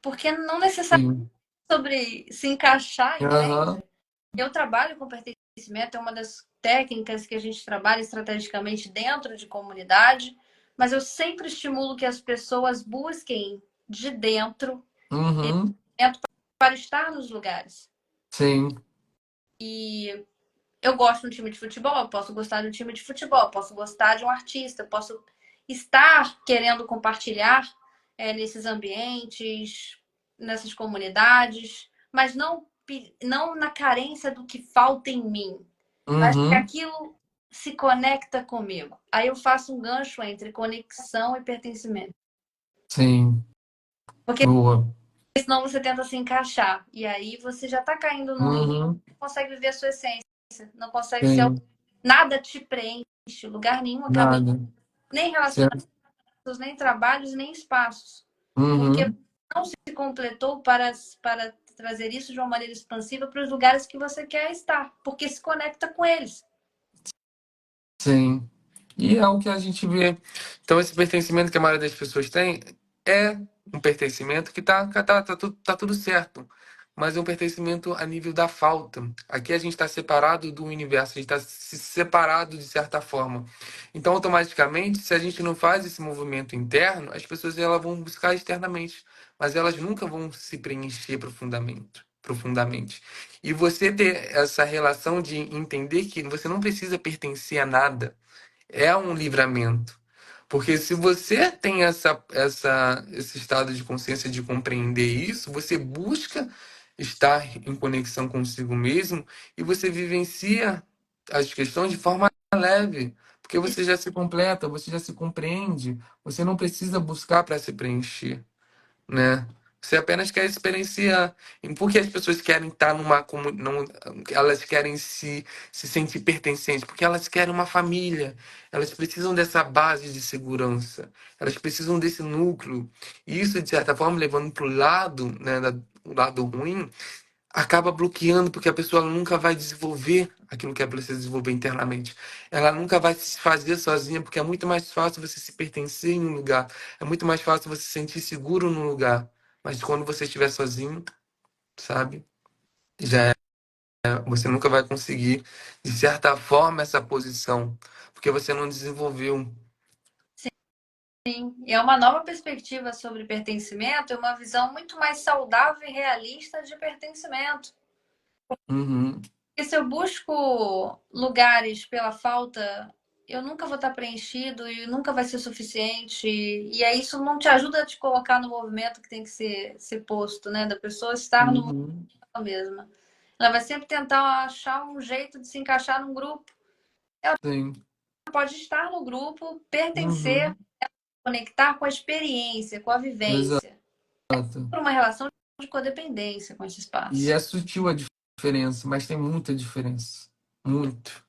Porque não necessariamente Sim. sobre se encaixar, Aham. entende? Eu trabalho com pertencimento, é uma das técnicas que a gente trabalha estrategicamente dentro de comunidade, mas eu sempre estimulo que as pessoas busquem de dentro Uhum. para estar nos lugares. Sim. E eu gosto de um time de futebol, eu posso gostar de um time de futebol, eu posso gostar de um artista, eu posso estar querendo compartilhar nesses ambientes, nessas comunidades, mas não na carência do que falta em mim, mas que Uhum. aquilo se conecta comigo. Aí eu faço um gancho entre conexão e pertencimento. Sim. Porque Boa. senão você tenta se encaixar. E aí você já está caindo num limbo, Uhum. não consegue viver a sua essência, não consegue ser. Sim. Nada te preenche, lugar nenhum acaba em Nada. nem Certo. relacionamentos, nem trabalhos, nem espaços. Porque Uhum. não se completou para trazer isso de uma maneira expansiva para os lugares que você quer estar, porque se conecta com eles. Sim. E é o que a gente vê. Então, esse pertencimento que a maioria das pessoas tem é um pertencimento que tá tudo certo. Mas é um pertencimento a nível da falta. Aqui a gente está separado do universo, a gente está se separado de certa forma. Então, automaticamente, se a gente não faz esse movimento interno, as pessoas elas vão buscar externamente, mas elas nunca vão se preencher profundamente. E você ter essa relação de entender que você não precisa pertencer a nada é um livramento. Porque se você tem esse estado de consciência de compreender isso, você busca estar em conexão consigo mesmo e você vivencia as questões de forma leve. Porque você já se completa, você já se compreende, você não precisa buscar para se preencher, né? Você apenas quer experienciar. E por que as pessoas querem estar numa comunidade, elas querem se sentir pertencentes? Porque elas querem uma família. Elas precisam dessa base de segurança. Elas precisam desse núcleo. E isso, de certa forma, levando para o lado, né, o lado ruim, acaba bloqueando, porque a pessoa nunca vai desenvolver aquilo que ela precisa desenvolver internamente. Ela nunca vai se fazer sozinha, porque é muito mais fácil você se pertencer em um lugar. É muito mais fácil você se sentir seguro num lugar. Mas quando você estiver sozinho, sabe? Já você nunca vai conseguir, de certa forma, essa posição, porque você não desenvolveu. Sim, e é uma nova perspectiva sobre pertencimento, é uma visão muito mais saudável e realista de pertencimento. Uhum, Porque se eu busco lugares pela falta, eu nunca vou estar preenchido e nunca vai ser suficiente. E aí isso não te ajuda a te colocar no movimento que tem que ser posto, né? Da pessoa estar no uhum, movimento mesma. Ela vai sempre tentar achar um jeito de se encaixar num grupo. sim, Pode estar no grupo, pertencer, uhum, conectar com a experiência, com a vivência. exato. Por uma relação de codependência com esse E é espaço. sutil a diferença, mas tem muita diferença. Muito.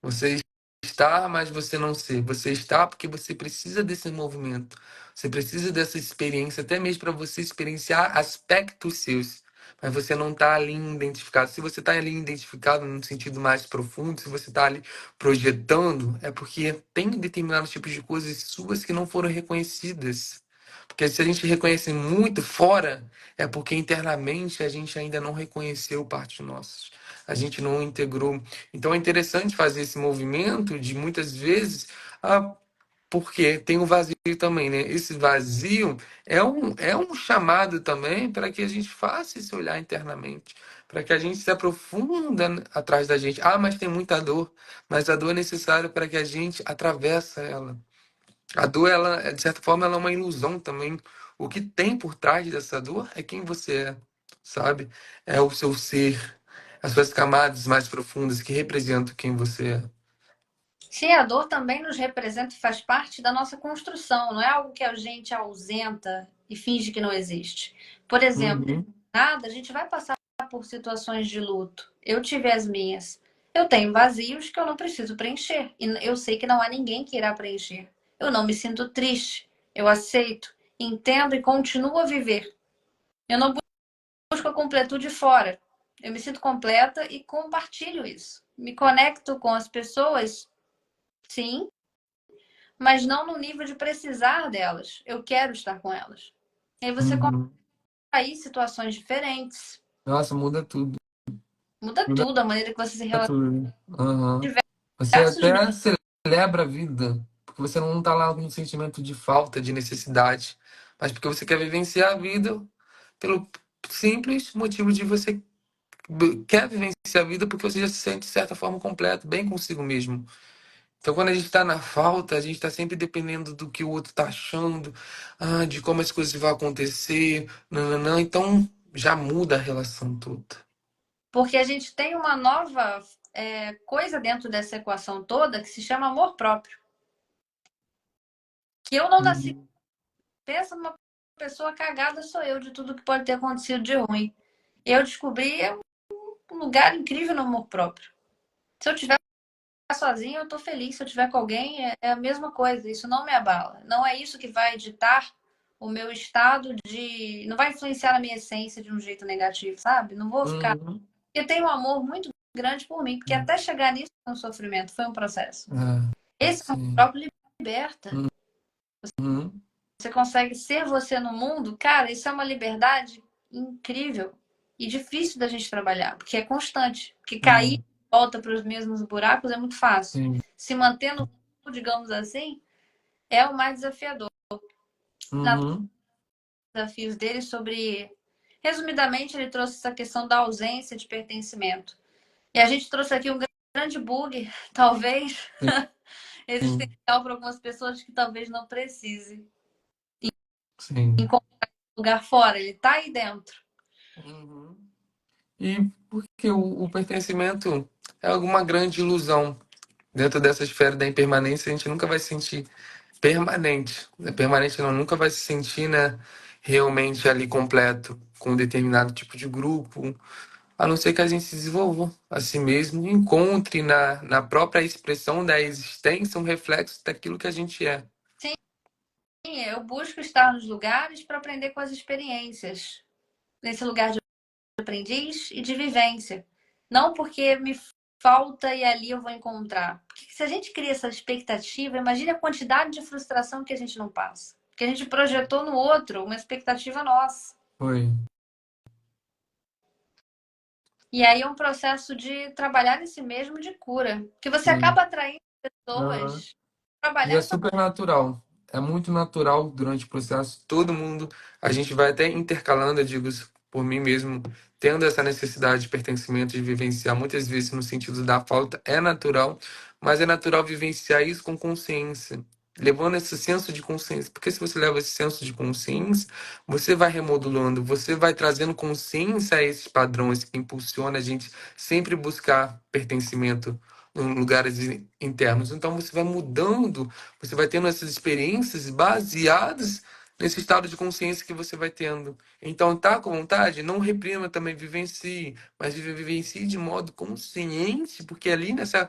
Você está, mas você não ser. Você está porque você precisa desse movimento. Você precisa dessa experiência, até mesmo para você experienciar aspectos seus. Mas você não está ali identificado. Se você está ali identificado num sentido mais profundo, se você está ali projetando, é porque tem determinados tipos de coisas suas que não foram reconhecidas. Porque se a gente reconhece muito fora, é porque internamente a gente ainda não reconheceu partes nossas. A gente não integrou. Então é interessante fazer esse movimento de muitas vezes, porque tem um vazio também, né? Esse vazio é um chamado também para que a gente faça esse olhar internamente, para que a gente se aprofunda atrás da gente. Ah, mas tem muita dor, mas a dor é necessária para que a gente atravessa ela. A dor, ela, de certa forma, ela é uma ilusão também. O que tem por trás dessa dor é quem você é, sabe? É o seu ser, as suas camadas mais profundas que representam quem você é. Sim, a dor também nos representa e faz parte da nossa construção, não é algo que a gente ausenta e finge que não existe. Por exemplo, Uhum, nada, a gente vai passar por situações de luto. Eu tive as minhas. Eu tenho vazios que eu não preciso preencher. E eu sei que não há ninguém que irá preencher. Eu não me sinto triste. Eu aceito, entendo e continuo a viver. Eu não busco a completude fora. Eu me sinto completa e compartilho isso. Me conecto com as pessoas, sim, mas não no nível de precisar delas. Eu quero estar com elas. E aí você começa Uhum. a ir situações diferentes. Nossa, muda tudo. Muda Muda tudo, a maneira que você se relaciona tudo. Aham. com Você diversos até níveis. celebra a vida, porque você não tá lá com um sentimento de falta, de necessidade, mas porque você quer vivenciar a vida pelo simples motivo de você quer vivenciar a vida porque você já se sente de certa forma completo, bem consigo mesmo. Então, quando a gente está na falta, a gente está sempre dependendo do que o outro está achando, de como as coisas vão acontecer, nananã. Então, já muda a relação toda. Porque a gente tem uma nova coisa dentro dessa equação toda que se chama amor próprio. Que eu não nasci. Uhum. Pensa numa pessoa cagada, sou eu, de tudo que pode ter acontecido de ruim. Eu descobri um lugar incrível no amor próprio. Se eu tiver sozinha, eu tô feliz. Se eu tiver com alguém, é a mesma coisa. Isso não me abala. Não é isso que vai ditar o meu estado de. Não vai influenciar a minha essência de um jeito negativo, sabe? Não vou ficar. Uhum. Eu tenho um amor muito grande por mim, porque até chegar nisso foi um sofrimento, foi um processo. Ah, Esse amor sim. próprio liberta. Uhum. Você consegue ser você no mundo. Cara, isso é uma liberdade incrível e difícil da gente trabalhar, porque é constante. Porque cair e Sim. volta para os mesmos buracos é muito fácil. Sim. Se mantendo, digamos assim, é o mais desafiador. Na Uhum. desafios dele sobre. Resumidamente, ele trouxe essa questão da ausência de pertencimento. E a gente trouxe aqui um grande bug, talvez, Sim. existencial para algumas pessoas que talvez não precise Sim. encontrar um lugar fora. Ele está aí dentro. Uhum. E porque o pertencimento é alguma grande ilusão. Dentro dessa esfera da impermanência, a gente nunca vai se sentir permanente. Permanente não, nunca vai se sentir, né, realmente ali completo, com um determinado tipo de grupo, a não ser que a gente se desenvolva a si mesmo e encontre na própria expressão da existência um reflexo daquilo que a gente é. Sim, eu busco estar nos lugares para aprender com as experiências. Nesse lugar de aprendiz e de vivência. Não porque me falta e ali eu vou encontrar. Porque se a gente cria essa expectativa, imagine a quantidade de frustração que a gente não passa. Porque a gente projetou no outro uma expectativa nossa. Foi. E aí é um processo de trabalhar em si mesmo de cura. Que você Sim. acaba atraindo pessoas E é trabalhando super natural. É muito natural durante o processo. Todo mundo, a gente vai até intercalando, eu digo isso por mim mesmo, tendo essa necessidade de pertencimento, de vivenciar, muitas vezes no sentido da falta, é natural, mas é natural vivenciar isso com consciência, levando esse senso de consciência. Porque se você leva esse senso de consciência, você vai remodulando, você vai trazendo consciência a esses padrões que impulsiona a gente sempre buscar pertencimento em lugares internos. Então você vai mudando, você vai tendo essas experiências baseadas nesse estado de consciência que você vai tendo. Então tá com vontade, não reprima também, vivencie, mas vivencie de modo consciente, porque ali nessa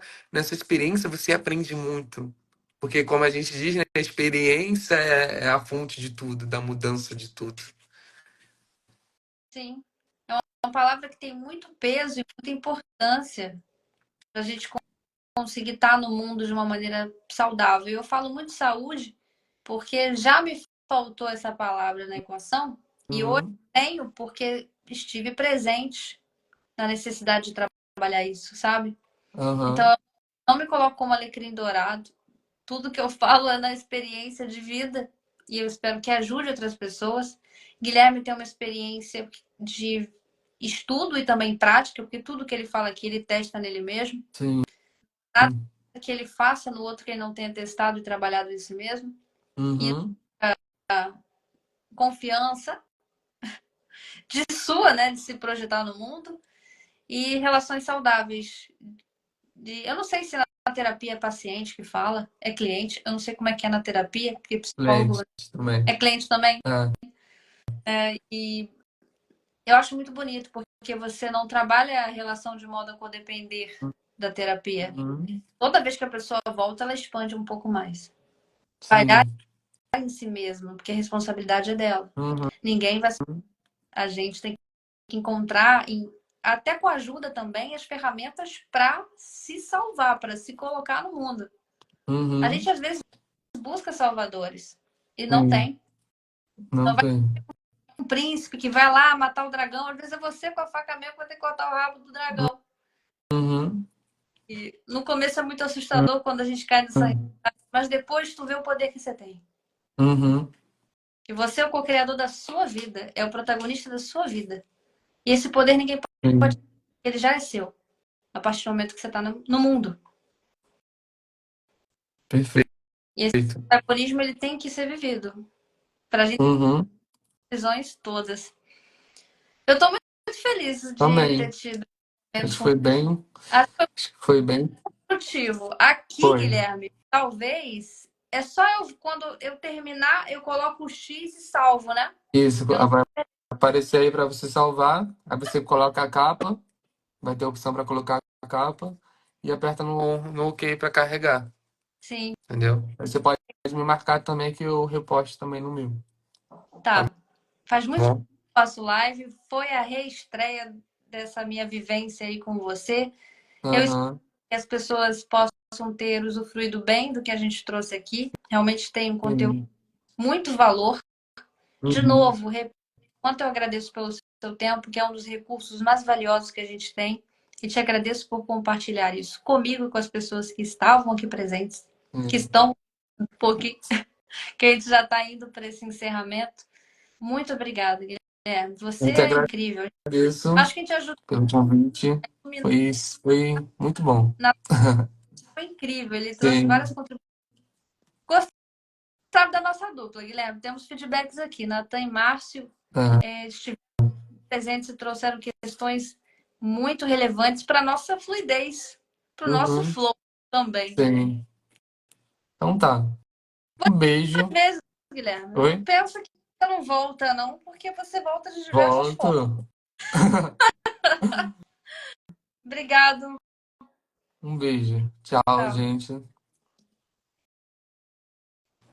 experiência você aprende muito. Porque como a gente diz, né, a experiência é a fonte de tudo, da mudança de tudo. sim. É uma palavra que tem muito peso e muita importância para a gente conseguir estar no mundo de uma maneira saudável. Eu falo muito saúde porque já me faltou essa palavra na equação e hoje Uhum, tenho porque estive presente na necessidade de trabalhar isso, sabe? Então, aham, eu não me coloco como alecrim dourado. Tudo que eu falo é na experiência de vida e eu espero que ajude outras pessoas. Guilherme tem uma experiência de estudo e também prática, porque tudo que ele fala aqui ele testa nele mesmo. sim, Nada que ele faça no outro que ele não tenha testado e trabalhado em si mesmo. E uhum, confiança de sua, né, de se projetar no mundo e relações saudáveis. Eu não sei se na terapia é paciente que fala, é cliente, eu não sei como é que é na terapia, porque psicólogo lente também. é cliente também. Ah, E eu acho muito bonito, porque você não trabalha a relação de modo a codepender da terapia. uhum, Toda vez que a pessoa volta, ela expande um pouco mais. Trabalhar sim. em si mesma, porque a responsabilidade é dela. Uhum. Ninguém vai. A gente tem que encontrar, até com ajuda também, as ferramentas para se salvar, para se colocar no mundo. A gente, Uhum. às vezes, busca salvadores e não Sim. tem. Não Não vai tem. ter um príncipe que vai lá matar o dragão, às vezes é você com a faca mesmo que vai ter que cortar o rabo do dragão. Uhum. E no começo é muito assustador quando a gente cai nessa realidade, Uhum. mas depois tu vê o poder que você tem. Uhum. Que você é o co-criador da sua vida, é o protagonista da sua vida. E esse poder ninguém pode. Sim. Ele já é seu, a partir do momento que você está no mundo. Perfeito. E esse protagonismo ele tem que ser vivido. Para a gente Uhum. ter visões todas. Eu estou muito feliz de ter Também. tido Acho evento que com. foi bem. Acho que foi Acho que foi bem. produtivo. Aqui, Foi. Guilherme, talvez. É só eu, quando eu terminar, eu coloco o X e salvo, né? Isso. Eu não. Vai aparecer aí para você salvar. Aí você coloca a capa. Vai ter a opção para colocar a capa. E aperta no OK para carregar. Sim, Entendeu? Aí você pode me marcar também que eu reposto também no meu. Tá tá. Faz muito tempo bom? que eu faço live. Foi a reestreia dessa minha vivência aí com você. Eu espero Aham. que as pessoas possam ter usufruído bem do que a gente trouxe aqui. Realmente tem um conteúdo Sim. muito valor. De Uhum. novo, quanto eu agradeço pelo seu tempo, que é um dos recursos mais valiosos que a gente tem, e te agradeço por compartilhar isso comigo e com as pessoas que estavam aqui presentes, que Sim. estão um pouquinho, que a gente já está indo para esse encerramento. Muito obrigada, Guilherme. Você Eu que é incrível. agradeço Acho que a gente ajudou pelo convite. um minuto. Foi muito bom. Foi incrível. Ele trouxe várias Sim. contribuições. Gostaram da nossa dupla, Guilherme. Temos feedbacks aqui. Natan e Márcio Tá. estiveram presentes e trouxeram questões muito relevantes para a nossa fluidez, para o nosso Uhum. flow também. Sim. Então tá. Um Às beijo. vezes, Guilherme, eu Oi? penso que você não volta, não, porque você volta de diversas formas. Volto. Obrigado. Um beijo. Tchau, Tchau. gente.